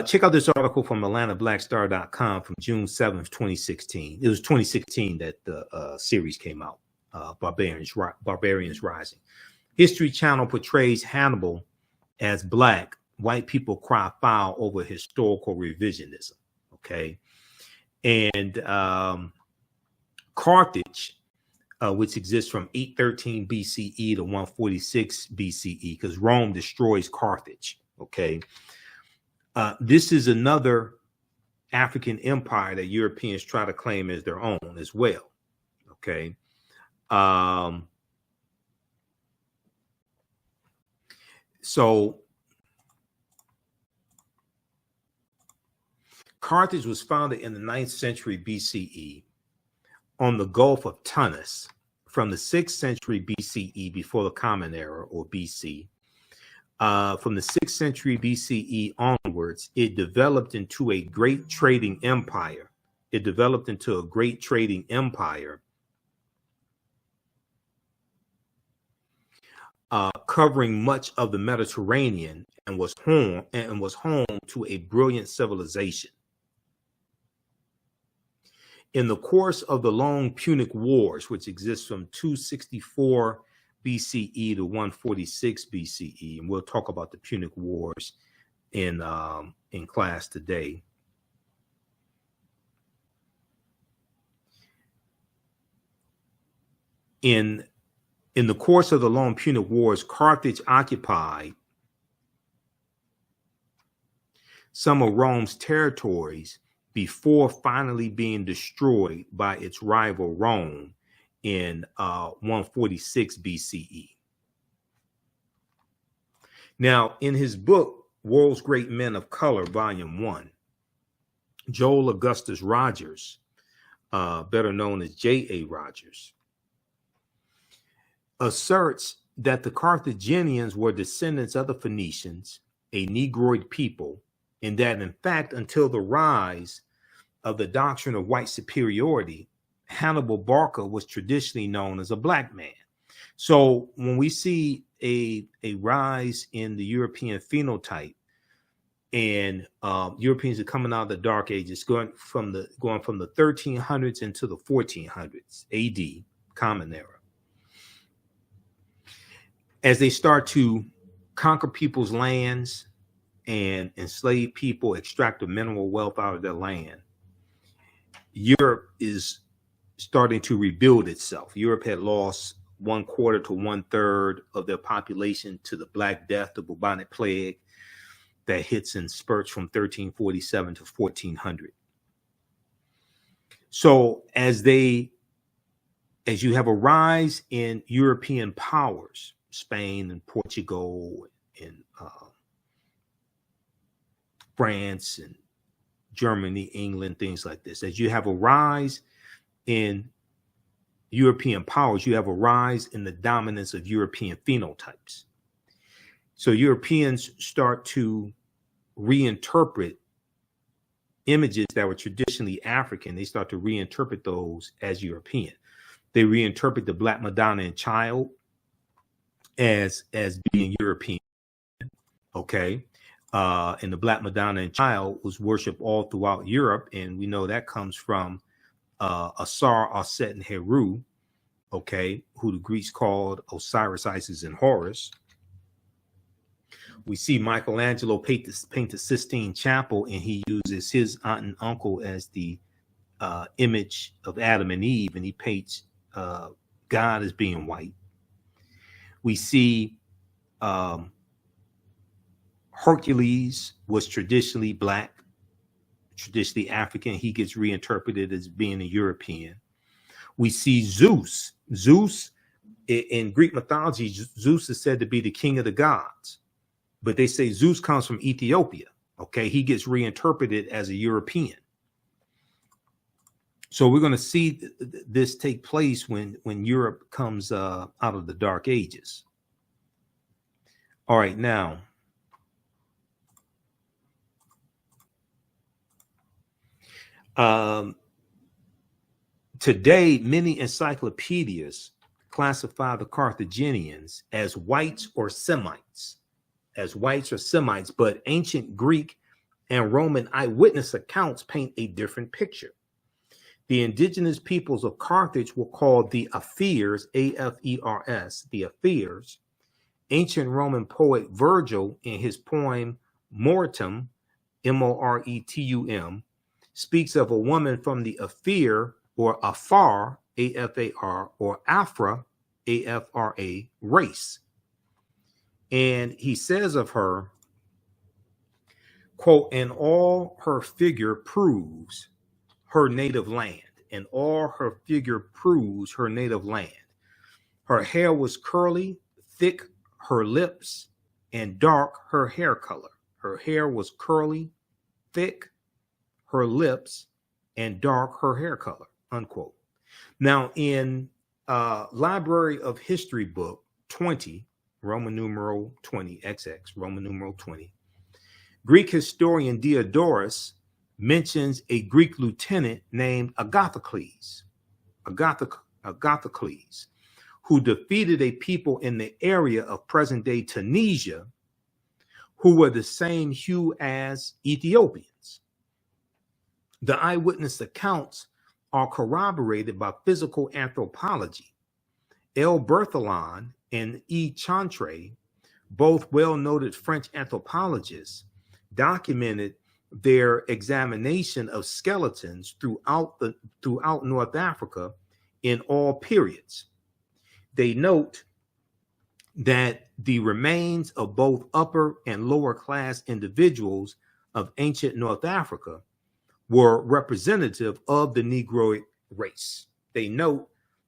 Check out this article from AtlantaBlackStar.com from June 7th, 2016. It was 2016 that the series came out, Barbarians Rising. History Channel portrays Hannibal as Black. White people cry foul over historical revisionism, okay? And Carthage, which exists from 813 BCE to 146 BCE, because Rome destroys Carthage, okay? This is another African empire that Europeans try to claim as their own as well. Okay. So Carthage was founded in the 9th century BCE on the Gulf of Tunis. From the 6th century BCE, before the Common Era, or BC, from the 6th century BCE onwards, it developed into a great trading empire. Covering much of the Mediterranean, and was home to a brilliant civilization. In the course of the long Punic Wars, which exists from 264 BCE to 146 BCE, and we'll talk about the Punic Wars in class today. In the course of the long Punic Wars, Carthage occupied some of Rome's territories before finally being destroyed by its rival Rome in 146 BCE. Now, in his book, World's Great Men of Color, Volume 1, Joel Augustus Rogers, better known as J.A. Rogers, asserts that the Carthaginians were descendants of the Phoenicians, a Negroid people, and that, in fact, until the rise of the doctrine of white superiority, Hannibal Barca was traditionally known as a Black man. So when we see a rise in the European phenotype, and Europeans are coming out of the Dark Ages, going from the 1300s into the 1400s AD, Common Era. As they start to conquer people's lands and enslave people, extract the mineral wealth out of their land, Europe is starting to rebuild itself. Europe had lost 1/4 to 1/3 of their population to the Black Death, the bubonic plague that hits in spurts from 1347 to 1400. So as you have a rise in European powers, Spain and Portugal and France and Germany, England, things like this. As you have a rise in European powers, you have a rise in the dominance of European phenotypes. So Europeans start to reinterpret images that were traditionally African. They start to reinterpret those as European. They reinterpret the Black Madonna and Child as being European. Okay. And the Black Madonna and Child was worshipped all throughout Europe. And we know that comes from Asar, Aset, and Heru, okay, who the Greeks called Osiris, Isis, and Horus. We see Michelangelo paint the Sistine Chapel, and he uses his aunt and uncle as the image of Adam and Eve, and he paints God as being white. We see Hercules was traditionally Black, traditionally African. He gets reinterpreted as being a European. We see Zeus. Zeus, in Greek mythology, Zeus is said to be the king of the gods, but they say Zeus comes from Ethiopia. Okay, he gets reinterpreted as a European. So we're going to see this take place when Europe comes out of the Dark Ages. All right, now, today, many encyclopedias classify the Carthaginians as whites or Semites, but ancient Greek and Roman eyewitness accounts paint a different picture. The indigenous peoples of Carthage were called the Afirs, A-F-E-R-S, the Afirs. Ancient Roman poet Virgil, in his poem Moretum, M-O-R-E-T-U-M, speaks of a woman from the Afir or Afar, A-F-A-R, or Afra, A-F-R-A, race. And he says of her, quote, and all her figure proves her native land, and all her figure proves her native land. Her hair was curly, thick her lips, and dark her hair color. Her hair was curly, thick her lips, and dark her hair color, unquote. Now, in Library of History book 20, Roman numeral 20, XX, Roman numeral 20, Greek historian Diodorus mentions a Greek lieutenant named Agathocles, who defeated a people in the area of present-day Tunisia who were the same hue as Ethiopians. The eyewitness accounts are corroborated by physical anthropology. L. Berthelon and E. Chantre, both well-noted French anthropologists, documented their examination of skeletons throughout North Africa in all periods. They note that the remains of both upper and lower class individuals of ancient North Africa were representative of the Negroid race. They note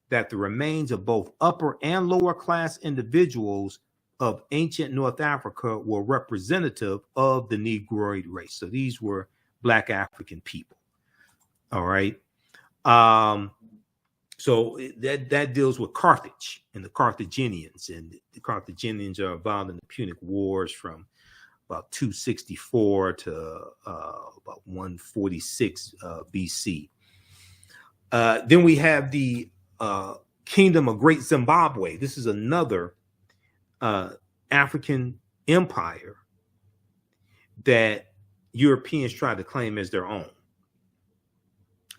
that the remains of both upper and lower class individuals of ancient North Africa were representative of the Negroid race. So these were Black African people. All right. So that deals with Carthage and the Carthaginians. And the Carthaginians are involved in the Punic Wars from about 264 to about 146 BC. Then we have the Kingdom of Great Zimbabwe. This is another African empire that Europeans tried to claim as their own.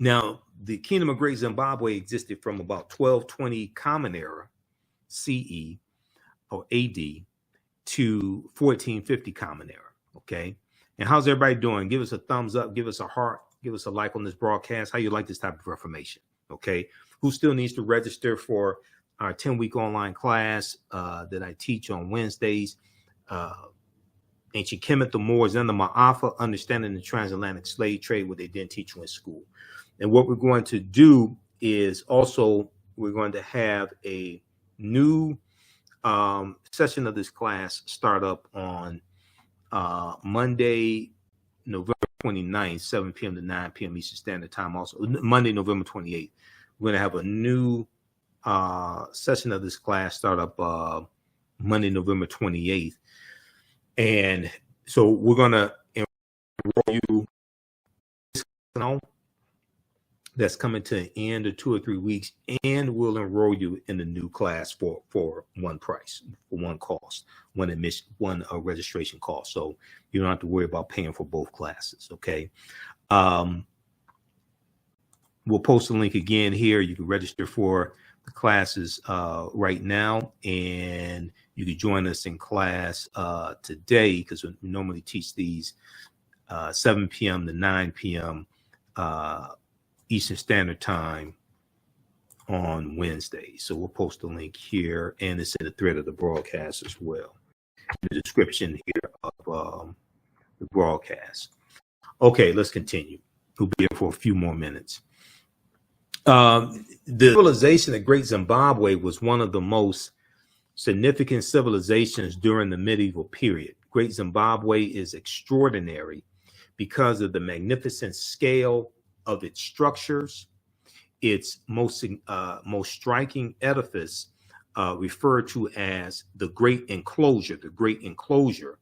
Now, the Kingdom of Great Zimbabwe existed from about 1220 Common Era CE or AD to 1450 Common Era. Okay. And how's everybody doing? Give us a thumbs up, give us a heart, give us a like on this broadcast. How you like this type of information? Okay. Who still needs to register for our 10-week online class that I teach on Wednesdays? Ancient Kemet, the Moors, and the Ma'afa, understanding the transatlantic slave trade, what they didn't teach you in school. And what we're going to do is also we're going to have a new session of this class start up on Monday, November 29th, 7 p.m. to 9 p.m. Eastern Standard Time. Also, Monday, November 28th, we're going to have a new session of this class start up Monday, November 28th. And so we're going to enroll you. That's coming to an end of 2 or 3 weeks, and we'll enroll you in the new class for one price, for one cost, one admission, one registration cost. So you don't have to worry about paying for both classes. Okay. We'll post a link again here. You can register for the classes right now, and you can join us in class today, because we normally teach these 7 p.m. to 9 p.m. Eastern Standard Time on Wednesday. So we'll post a link here, and it's in the thread of the broadcast as well, in the description here of the broadcast. Okay, let's continue. We'll be here for a few more minutes. The civilization of Great Zimbabwe was one of the most significant civilizations during the medieval period. Great Zimbabwe is extraordinary because of the magnificent scale of its structures. Its most striking edifice, referred to as the Great Enclosure. The Great Enclosure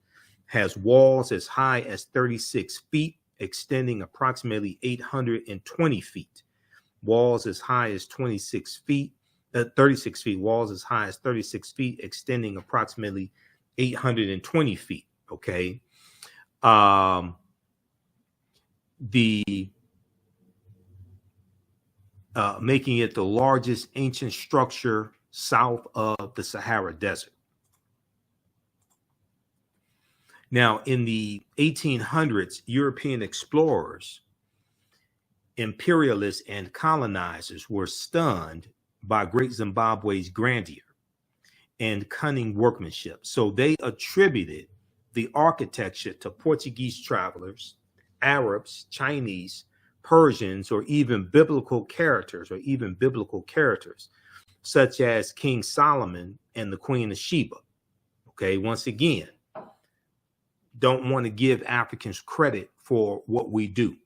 has walls as high as 36 feet, extending approximately 820 feet. Walls as high as 36 feet, walls as high as 36 feet, extending approximately 820 feet. Okay. Making it the largest ancient structure south of the Sahara Desert. Now, in the 1800s, European explorers, imperialists, and colonizers were stunned by Great Zimbabwe's grandeur and cunning workmanship. So they attributed the architecture to Portuguese travelers, Arabs, Chinese, Persians, or even biblical characters, such as King Solomon and the Queen of Sheba. Okay, once again, don't want to give Africans credit for what we do.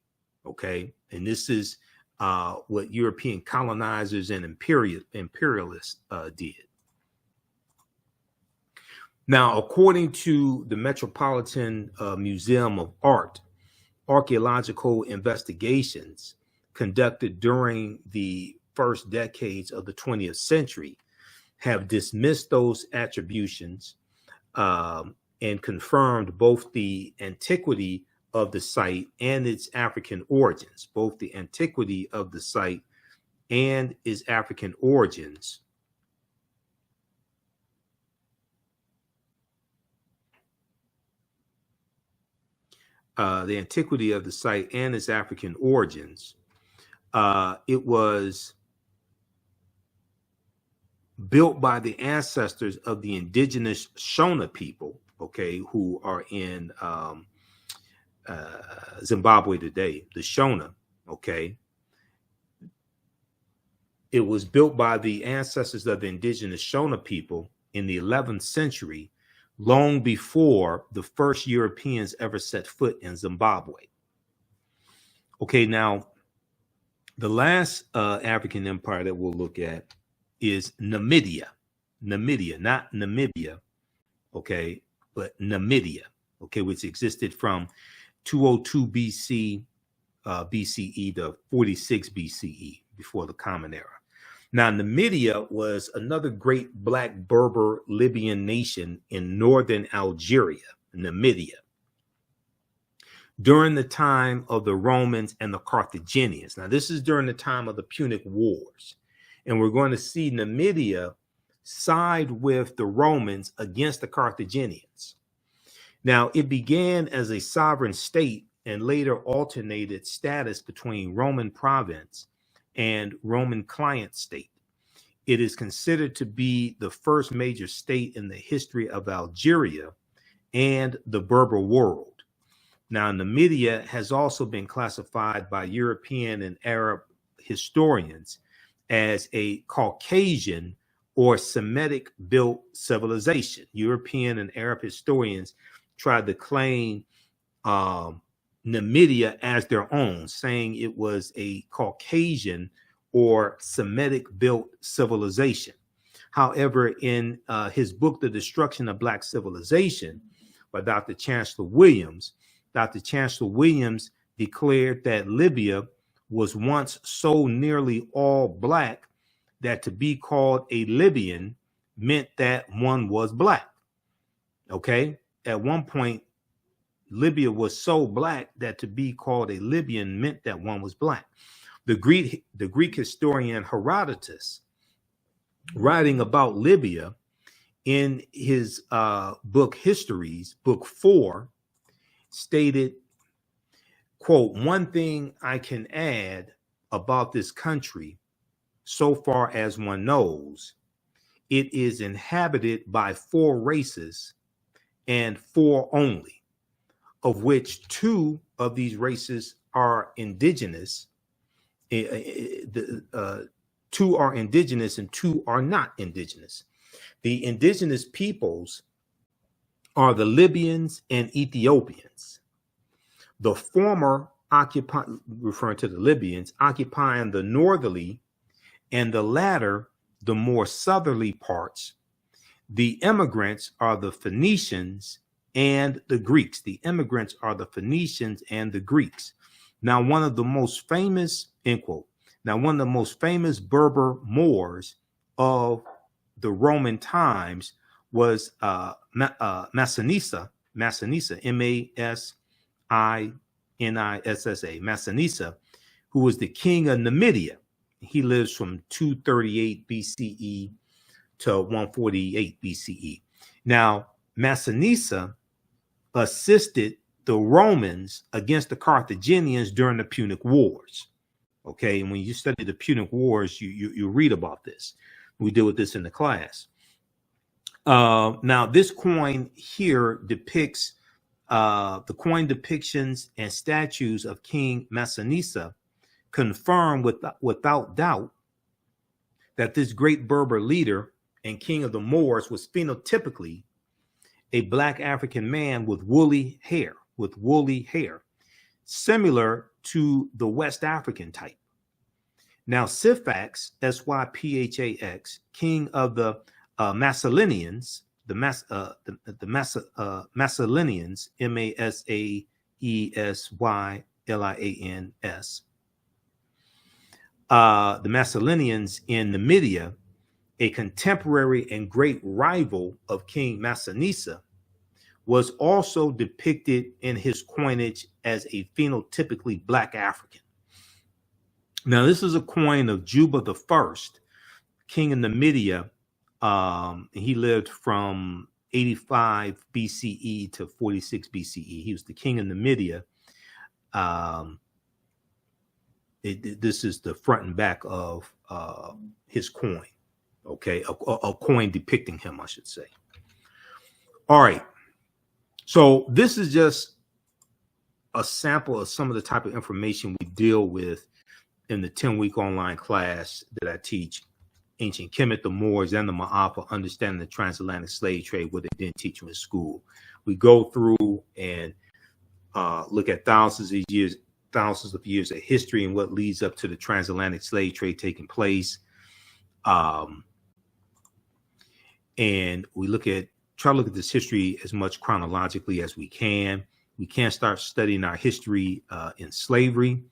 Okay, and this is what European colonizers and imperialists did. Now, according to the Metropolitan Museum of Art, archaeological investigations conducted during the first decades of the 20th century have dismissed those attributions and confirmed both the antiquity of the site and its African origins. Both the antiquity of the site and its African origins. The antiquity of the site and its African origins. It was built by the ancestors of the indigenous Shona people, okay, who are in Zimbabwe today, the Shona, okay. It was built by the ancestors of the indigenous Shona people in the 11th century, long before the first Europeans ever set foot in Zimbabwe. Okay, now, the last African empire that we'll look at is Namibia. Namibia, not Namibia, okay, but Namibia, okay, which existed from 202 BCE to 46 BCE, before the Common Era. Now, Namibia was another great Black Berber Libyan nation in northern Algeria, Namibia. during the time of the Romans and the Carthaginians. Now, this is during the time of the Punic Wars. And we're going to see Numidia side with the Romans against the Carthaginians. Now, it began as a sovereign state and later alternated status between Roman province and Roman client state. It is considered to be the first major state in the history of Algeria and the Berber world. Now, Numidia has also been classified by European and Arab historians as a Caucasian or Semitic built civilization. European and Arab historians tried to claim Numidia as their own, saying it was a Caucasian or Semitic built civilization. However, in his book, The Destruction of Black Civilization, by Dr. Chancellor Williams declared that Libya was once so nearly all black that to be called a Libyan meant that one was black. Okay? At one point, Libya was so black that to be called a Libyan meant that one was black. The Greek historian Herodotus, writing about Libya in his book Histories, book 4, stated, quote, "One thing I can add about this country, so far as one knows, it is inhabited by 4 races and 4 only, of which 2 of these races are indigenous. 2 are indigenous and 2 are not indigenous. The indigenous peoples are the Libyans and Ethiopians. The former referring to the Libyans, occupying the northerly and the latter the more southerly parts. The immigrants are the Phoenicians and the Greeks. The immigrants are the Phoenicians and the Greeks. Now, one of the most famous, end quote. Now, one of the most famous Berber Moors of the Roman times was Massinissa, Massinissa, Massinissa, who was the king of Numidia. He lives from 238 BCE to 148 BCE. Now, Massinissa assisted the Romans against the Carthaginians during the Punic Wars. Okay, and when you study the Punic Wars, you read about this. We deal with this in the class. Now, this coin here depicts the coin depictions and statues of King Massinissa confirm without doubt that this great Berber leader and king of the Moors was phenotypically a black African man with woolly hair, similar to the West African type. Now, Syphax, Syphax, king of the Massalinians, the Massalinians, Masaesylians, the Massalinians in Numidia, a contemporary and great rival of King Massinissa, was also depicted in his coinage as a phenotypically black African. Now, this is a coin of Juba I, king of Numidia. He lived from 85 BCE to 46 BCE. He was the king of Numidia. This is the front and back of his coin. Okay, a coin depicting him, I should say. All right. So this is just a sample of some of the type of information we deal with in the 10-week online class that I teach, Ancient Kemet, the Moors, and the Ma'apa, Understanding the Transatlantic Slave Trade, what they didn't teach you in school. We go through and look at thousands of years of history and what leads up to the transatlantic slave trade taking place. And we try to look at this history as much chronologically as we can. We can't start studying our history in slavery.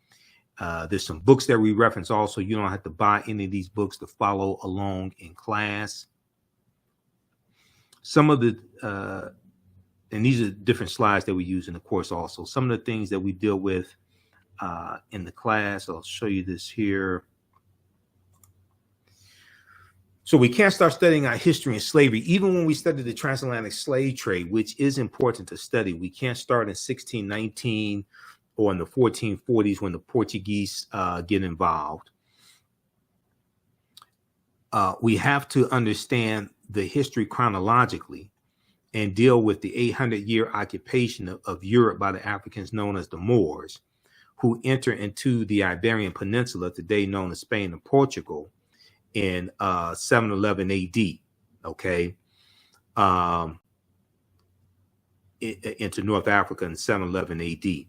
There's some books that we reference also. You don't have to buy any of these books to follow along in class. Some of the and these are different slides that we use in the course also. Some of the things that we deal with in the class, I'll show you this here. So we can't start studying our history and slavery, even when we study the transatlantic slave trade, which is important to study. We can't start in 1619 or in the 1440s when the Portuguese get involved. We have to understand the history chronologically and deal with the 800-year occupation of Europe by the Africans known as the Moors, who enter into the Iberian Peninsula, today known as Spain and Portugal, in 711 AD, okay, into North Africa in 711 AD.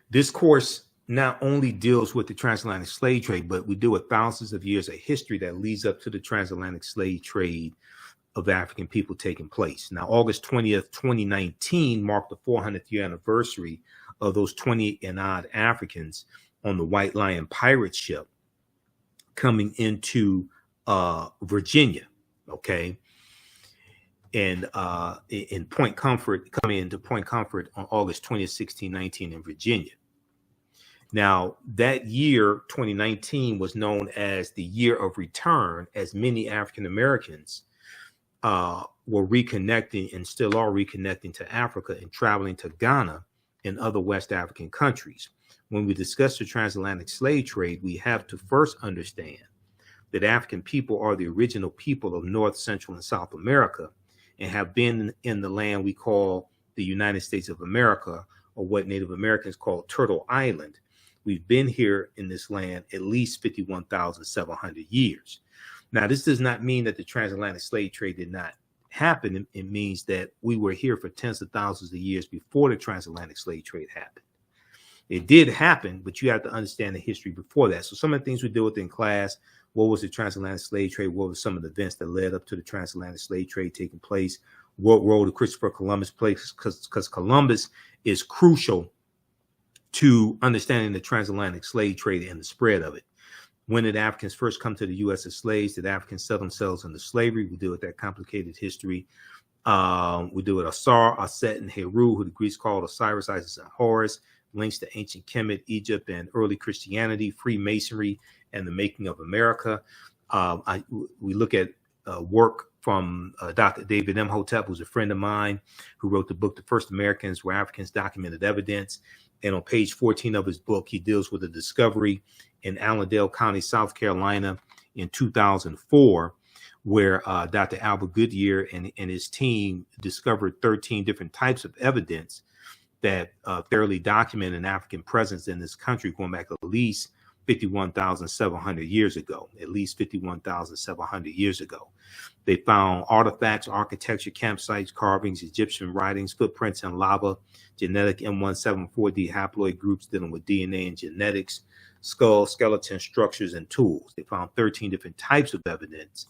This course not only deals with the transatlantic slave trade, but we deal with thousands of years of history that leads up to the transatlantic slave trade of African people taking place. Now, August 20th, 2019 marked the 400th year anniversary of those 20 and odd Africans on the White Lion pirate ship coming into Virginia, okay? And in Point Comfort, coming into Point Comfort on August 20th, 1619 in Virginia. Now, that year, 2019, was known as the year of return, as many African Americans were reconnecting and still are reconnecting to Africa and traveling to Ghana and other West African countries. When we discuss the transatlantic slave trade, we have to first understand that African people are the original people of North, Central, and South America and have been in the land we call the United States of America, or what Native Americans call Turtle Island. We've been here in this land at least 51,700 years. Now, this does not mean that the transatlantic slave trade did not happen. It means that we were here for tens of thousands of years before the transatlantic slave trade happened. It did happen, but you have to understand the history before that. So some of the things we deal with in class, what was the transatlantic slave trade? What were some of the events that led up to the transatlantic slave trade taking place? What role did Christopher Columbus play? Because Columbus is crucial to understanding the transatlantic slave trade and the spread of it. When did Africans first come to the U.S. as slaves? Did Africans sell themselves into slavery? We deal with that complicated history. We deal with Asar, Aset, and Heru, who the Greeks called Osiris, Isis, and Horus, links to ancient Kemet, Egypt, and early Christianity, Freemasonry, and the making of America. We look at work from Dr. David Imhotep, who's a friend of mine, who wrote the book, The First Americans, where Africans documented evidence. And on page 14 of his book, he deals with a discovery in Allendale County, South Carolina in 2004, where Dr. Albert Goodyear and his team discovered 13 different types of evidence that thoroughly document an African presence in this country going back at least 51,700 years ago, at least 51,700 years ago. They found artifacts, architecture, campsites, carvings, Egyptian writings, footprints in lava, genetic M174D haploid groups dealing with DNA and genetics, skull, skeleton structures, and tools. They found 13 different types of evidence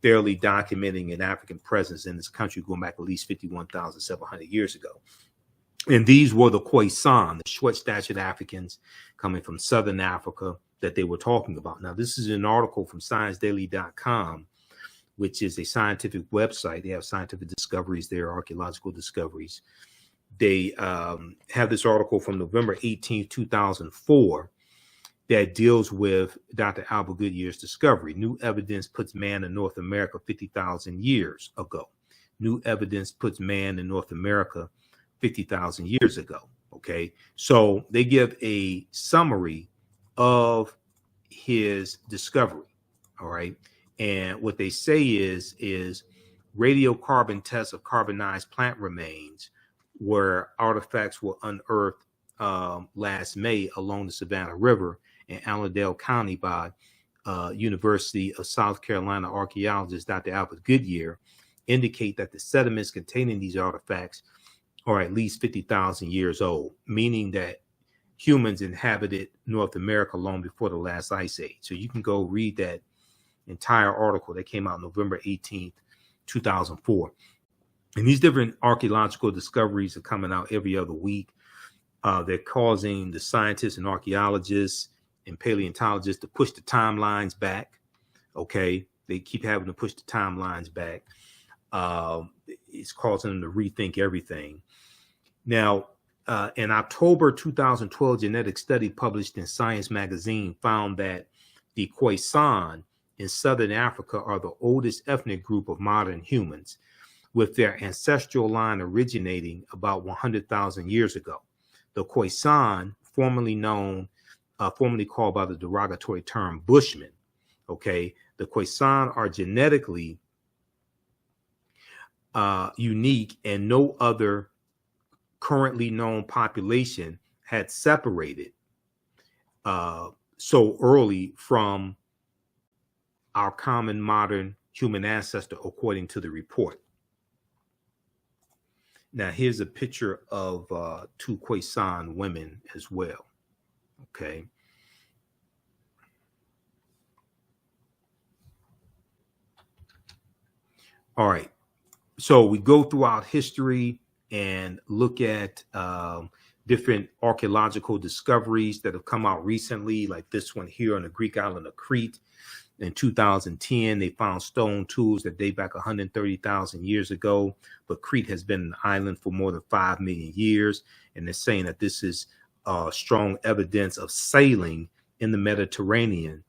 thoroughly documenting an African presence in this country going back at least 51,700 years ago. And these were the Khoisan, the short-statured Africans coming from Southern Africa that they were talking about. Now, this is an article from ScienceDaily.com, which is a scientific website. They have scientific discoveries there, archaeological discoveries. They have this article from November 18, 2004, that deals with Dr. Albert Goodyear's discovery. New evidence puts man in North America 50,000 years ago. New evidence puts man in North America 50,000 years ago. Okay, so they give a summary of his discovery. All right, and what they say is radiocarbon tests of carbonized plant remains, where artifacts were unearthed last May along the Savannah River in Allendale County by University of South Carolina archaeologist Dr. Albert Goodyear, indicate that the sediments containing these artifacts are at least 50,000 years old, meaning that humans inhabited North America long before the last ice age. So you can go read that entire article that came out November 18th, 2004. And these different archaeological discoveries are coming out every other week. They're causing the scientists and archaeologists and paleontologists to push the timelines back. Okay. They keep having to push the timelines back. It's causing them to rethink everything. Now, in October 2012, genetic study published in Science magazine found that the Khoisan in southern Africa are the oldest ethnic group of modern humans, with their ancestral line originating about 100,000 years ago. The Khoisan, formerly called by the derogatory term Bushmen, okay, the Khoisan are genetically unique, and no other currently known population had separated so early from our common modern human ancestor, according to the report. Now, here's a picture of two Khoisan women as well. Okay. All right. So we go throughout history and look at different archaeological discoveries that have come out recently, like this one here on the Greek island of Crete. In 2010, they found stone tools that date back 130,000 years ago, but Crete has been an island for more than 5 million years, and they're saying that this is strong evidence of sailing in the Mediterranean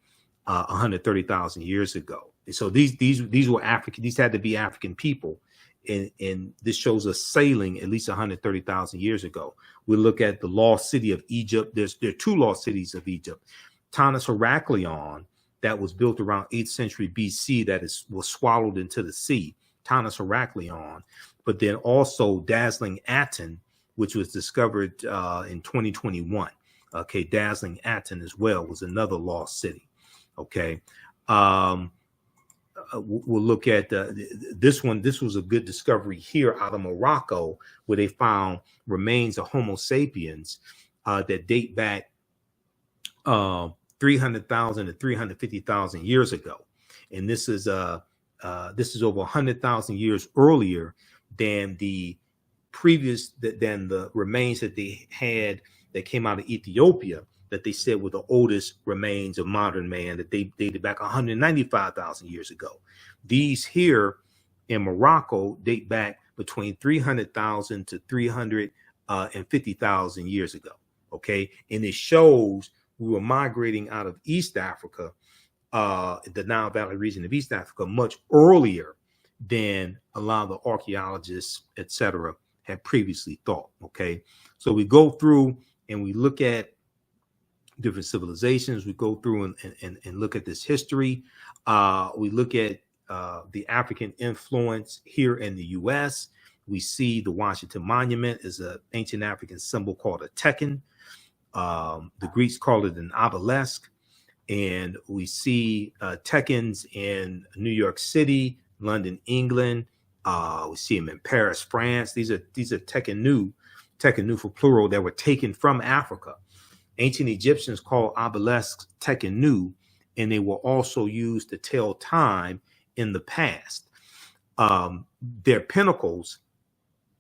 130,000 years ago. And so these were African. These had to be African people, and this shows us sailing at least 130,000 years ago. We look at the lost city of Egypt. There are two lost cities of Egypt: Tanis Heraklion, that was built around 8th century BC, was swallowed into the sea, Tanis Heraklion, but then also Dazzling Aten, which was discovered in 2021. Okay, Dazzling Aten as well was another lost city. Okay, we'll look at this one. This was a good discovery here out of Morocco, where they found remains of Homo sapiens that date back 300,000 to 350,000 years ago, and this is over 100,000 years earlier than the remains that they had that came out of Ethiopia, that they said were the oldest remains of modern man, that they dated back 195,000 years ago. These here in Morocco date back between 300,000 to 350,000 years ago. Okay, and it shows we were migrating out of East Africa, the Nile Valley region of East Africa, much earlier than a lot of the archaeologists, etc., had previously thought. Okay, so we go through and we look at different civilizations. We go through and look at this history. We look at the African influence here in the U.S. We see the Washington Monument is an ancient African symbol called a tekken. The Greeks call it an obelisk, and we see tekens in New York City, London, England. We see them in Paris, France. These are tekenu for plural, that were taken from Africa. Ancient Egyptians called obelisks tekenu, and they were also used to tell time in the past. Their pinnacles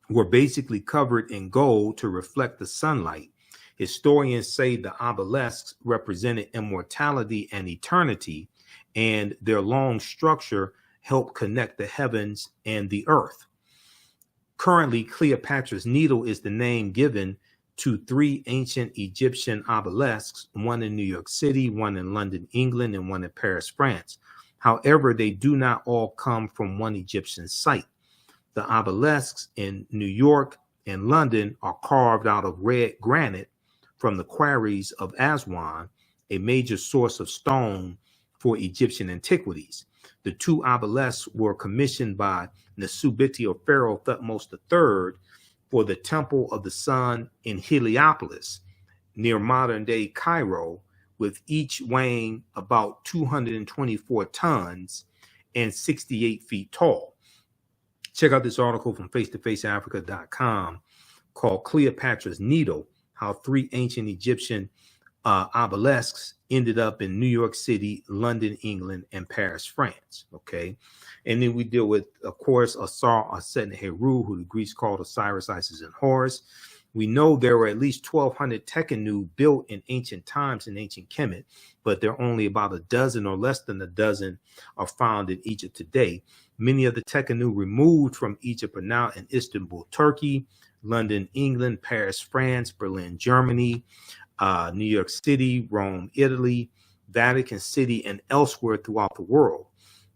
were basically covered in gold to reflect the sunlight. Historians say the obelisks represented immortality and eternity, and their long structure helped connect the heavens and the earth. Currently, Cleopatra's Needle is the name given to 3 ancient Egyptian obelisks, one in New York City, one in London, England, and one in Paris, France. However, they do not all come from one Egyptian site. The obelisks in New York and London are carved out of red granite from the quarries of Aswan, a major source of stone for Egyptian antiquities. The 2 obelisks were commissioned by Nesubiti or Pharaoh Thutmose III for the Temple of the Sun in Heliopolis, near modern-day Cairo, with each weighing about 224 tons and 68 feet tall. Check out this article from face-to-faceafrica.com called Cleopatra's Needle, how 3 ancient Egyptian obelisks ended up in New York City, London, England, and Paris, France. Okay. And then we deal with, of course, Asar, Aset, and Heru, who the Greeks called Osiris, Isis, and Horus. We know there were at least 1,200 Tekenu built in ancient times in ancient Kemet, but there are only about a dozen or less than a dozen are found in Egypt today. Many of the Tekenu removed from Egypt are now in Istanbul, Turkey, London, England, Paris, France, Berlin, Germany, New York City, Rome, Italy, Vatican City, and elsewhere throughout the world.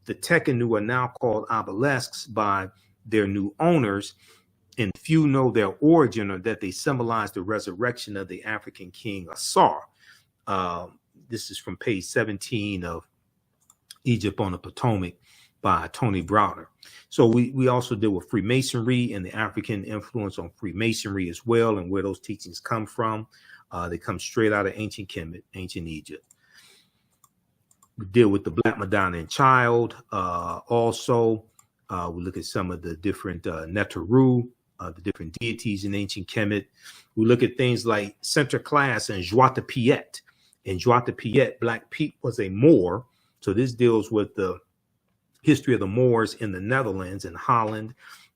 The Tekenu are now called obelisks by their new owners, and few know their origin or that they symbolize the resurrection of the African king Asar. This is from page 17 of Egypt on the Potomac by Tony Browder. So we also deal with Freemasonry and the African influence on Freemasonry as well, and where those teachings come from. They come straight out of ancient Kemet, ancient Egypt. We deal with the Black Madonna and Child. Also, we look at some of the different Neteru, the different deities in ancient Kemet. We look at things like Sinterklaas and Zwarte Piet. In Zwarte Piet, Black Piet was a Moor. So this deals with the history of the Moors in the Netherlands and Holland,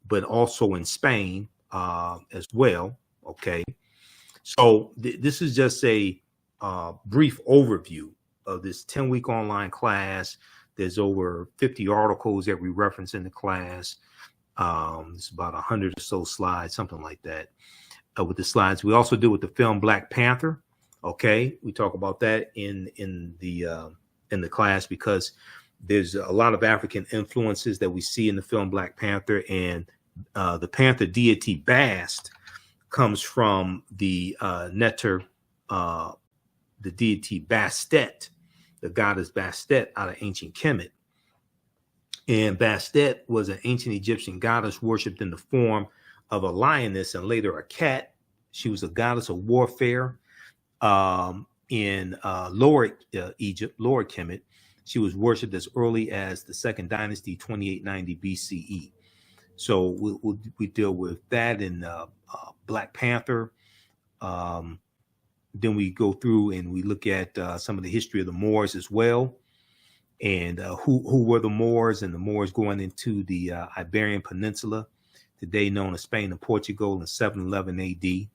but also in Spain as well. Okay. So this is just a brief overview of this 10-week online class. There's over 50 articles that we reference in the class. It's about 100 or so slides, something like that. With the slides, we also deal with the film Black Panther. Okay, we talk about that in the class because there's a lot of African influences that we see in the film Black Panther, and the Panther deity Bast comes from the Neter, the deity Bastet, the goddess Bastet out of ancient Kemet. And Bastet was an ancient Egyptian goddess worshipped in the form of a lioness and later a cat. She was a goddess of warfare in Lower Egypt, Lower Kemet. She was worshipped as early as the Second Dynasty, 2890 BCE. So we deal with that in Black Panther. Then we go through and we look at some of the history of the Moors as well, and who were the Moors, and the Moors going into the Iberian Peninsula, today known as Spain and Portugal, in 711 AD.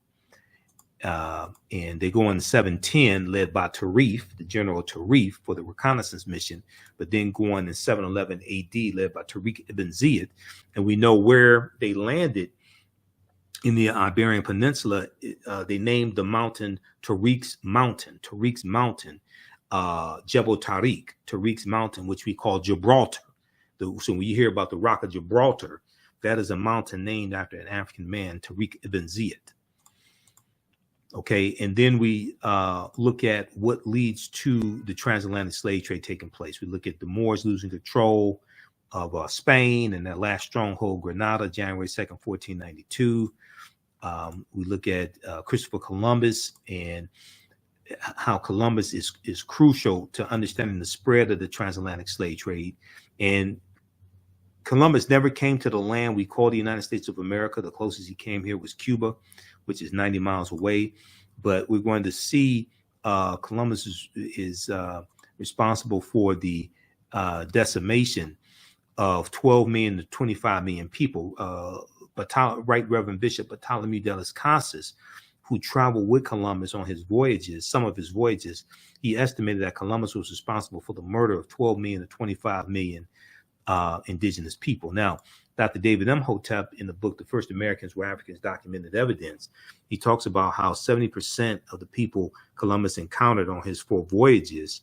And they go in 710, led by Tarif, the General Tarif, for the reconnaissance mission, but then go on in 711 AD, led by Tariq ibn Ziyad. And we know where they landed in the Iberian Peninsula. They named the mountain Tariq's Mountain, Jebel Tariq, Tariq's Mountain, which we call Gibraltar. So when you hear about the Rock of Gibraltar, that is a mountain named after an African man, Tariq ibn Ziyad. Okay, and then we look at what leads to the transatlantic slave trade taking place. We look at the Moors losing control of Spain and their last stronghold, Granada, January 2nd, 1492. We look at Christopher Columbus and how Columbus is crucial to understanding the spread of the transatlantic slave trade. And Columbus never came to the land we call the United States of America. The closest he came here was Cuba, which is 90 miles away. But we're going to see Columbus is responsible for the decimation of 12 million to 25 million people. Right Reverend Bishop Bartholomew de las Casas, who traveled with Columbus on his voyages, some of his voyages, he estimated that Columbus was responsible for the murder of 12 million to 25 million indigenous people. Now, Dr. David Imhotep, in the book, The First Americans Were Africans, Documented Evidence, he talks about how 70% of the people Columbus encountered on his 4 voyages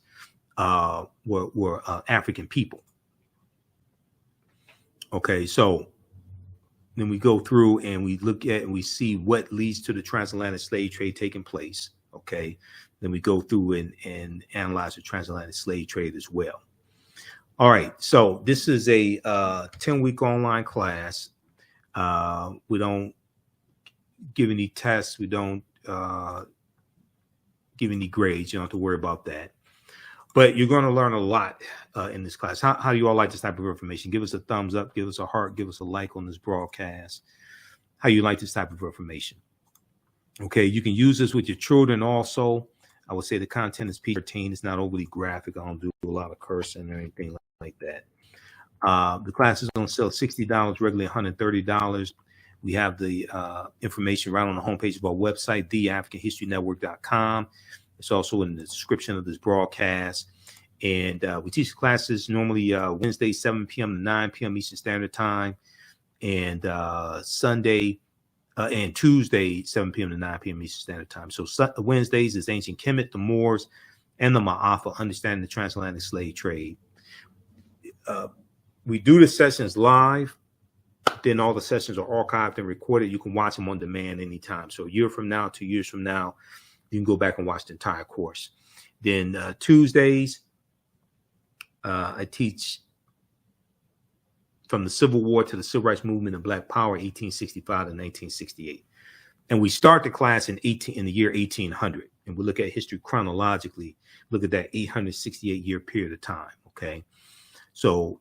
were African people. Okay, so then we go through and we look at and we see what leads to the transatlantic slave trade taking place. Okay, then we go through and analyze the transatlantic slave trade as well. All right, so this is a 10-week online class. We don't give any tests. We don't give any grades. You don't have to worry about that. But you're going to learn a lot in this class. How do you all like this type of information? Give us a thumbs up. Give us a heart. Give us a like on this broadcast. How you like this type of information? Okay, you can use this with your children also. I would say the content is PG-13. It's not overly graphic. I don't do a lot of cursing or anything like that. The class is on sale $60, regularly $130. We have the information right on the homepage of our website, theafricanhistorynetwork.com. It's also in the description of this broadcast. And we teach classes normally Wednesday, 7 p.m. to 9 p.m. Eastern Standard Time, and Sunday and Tuesday, 7 p.m. to 9 p.m. Eastern Standard Time. So Wednesdays is Ancient Kemet, the Moors, and the Ma'afa, Understanding the Transatlantic Slave Trade. We do the sessions live. Then all the sessions are archived and recorded. You can watch them on demand anytime. So a year from now, 2 years from now, you can go back and watch the entire course. Then Tuesdays, I teach from the Civil War to the Civil Rights Movement and Black Power, 1865 to 1968. And we start the class in the year 1800. And we look at history chronologically, look at that 868-year period of time, okay? So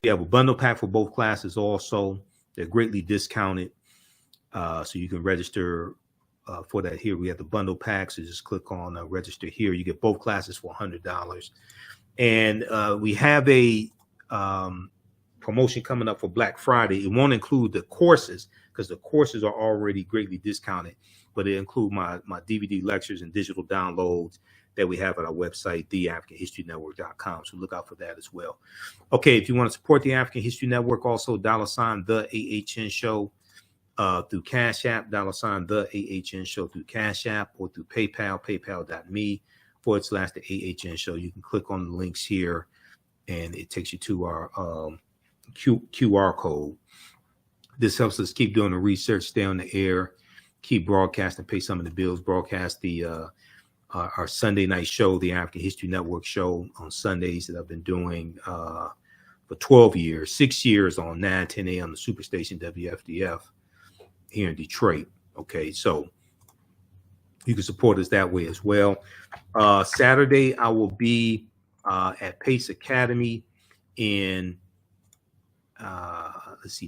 we have a bundle pack for both classes also. They're greatly discounted, so you can register for that here. We have the bundle pack, so just click on register here. You get both classes for $100. And we have a promotion coming up for Black Friday. It won't include the courses because the courses are already greatly discounted, but it includes my DVD lectures and digital downloads that we have at our website, theafricanhistorynetwork.com. So look out for that as well. Okay, if you want to support the African History Network, also $ the AHN show through Cash App, $ the AHN show through Cash App, or through PayPal, paypal.me/the AHN show. You can click on the links here and it takes you to our QR code. This helps us keep doing the research, stay on the air, keep broadcasting, pay some of the bills, broadcast the our Sunday night show, the African History Network show on Sundays that I've been doing for 12 years, 6 years on 9:10 a.m. the Superstation WFDF here in Detroit. Okay, so you can support us that way as well. Saturday, I will be at Pace Academy in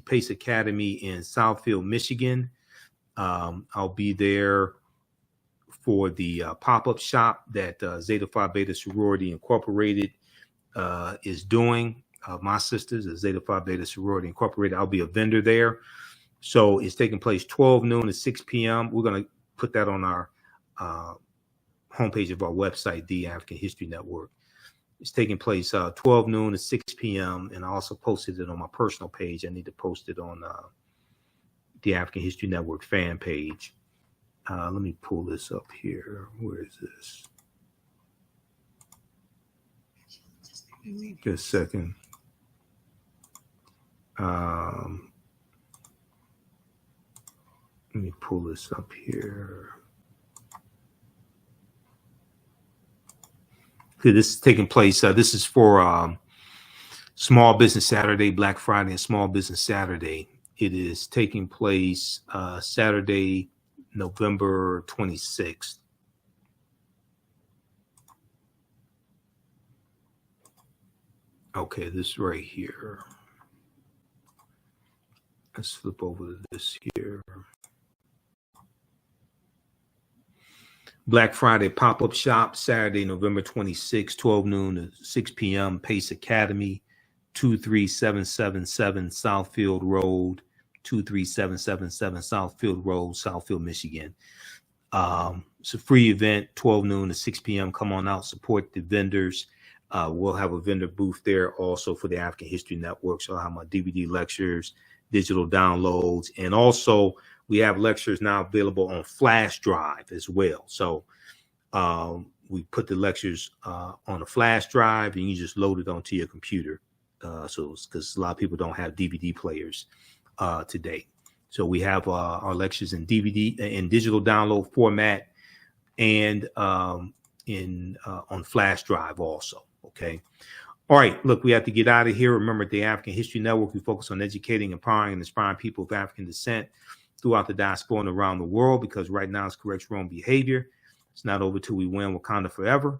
Pace Academy in Southfield, Michigan. I'll be there for the pop-up shop that Zeta Phi Beta Sorority Incorporated is doing. My sisters at Zeta Phi Beta Sorority Incorporated. I'll be a vendor there. So it's taking place 12 noon to 6 p.m. We're going to put that on our homepage of our website, The African History Network. It's taking place 12 noon to 6 p.m. And I also posted it on my personal page. I need to post it on the African History Network fan page. Let me pull this up here. Where is this? Just a second. Let me pull this up here. Okay, this is taking place. This is for Small Business Saturday, Black Friday, and Small Business Saturday. It is taking place Saturday, November 26th. Okay, this right here. Let's flip over to this here. Black Friday pop-up shop, Saturday, November 26th, 12 noon to 6 p.m. Pace Academy, 23777 Southfield Road, 23777 Southfield Road, Southfield, Michigan. It's a free event, 12 noon to 6 p.m. Come on out, support the vendors. We'll have a vendor booth there also for the African History Network. So I'll have my DVD lectures, digital downloads, and also we have lectures now available on flash drive as well. So we put the lectures on a flash drive and you just load it onto your computer. So because a lot of people don't have DVD players today. So we have our lectures in DVD in digital download format and on flash drive also. Okay. All right. Look, we have to get out of here. Remember, at the African History Network, we focus on educating, empowering, and inspiring people of African descent throughout the diaspora and around the world, because right now it's correct wrong behavior. It's not over till we win. Wakanda forever.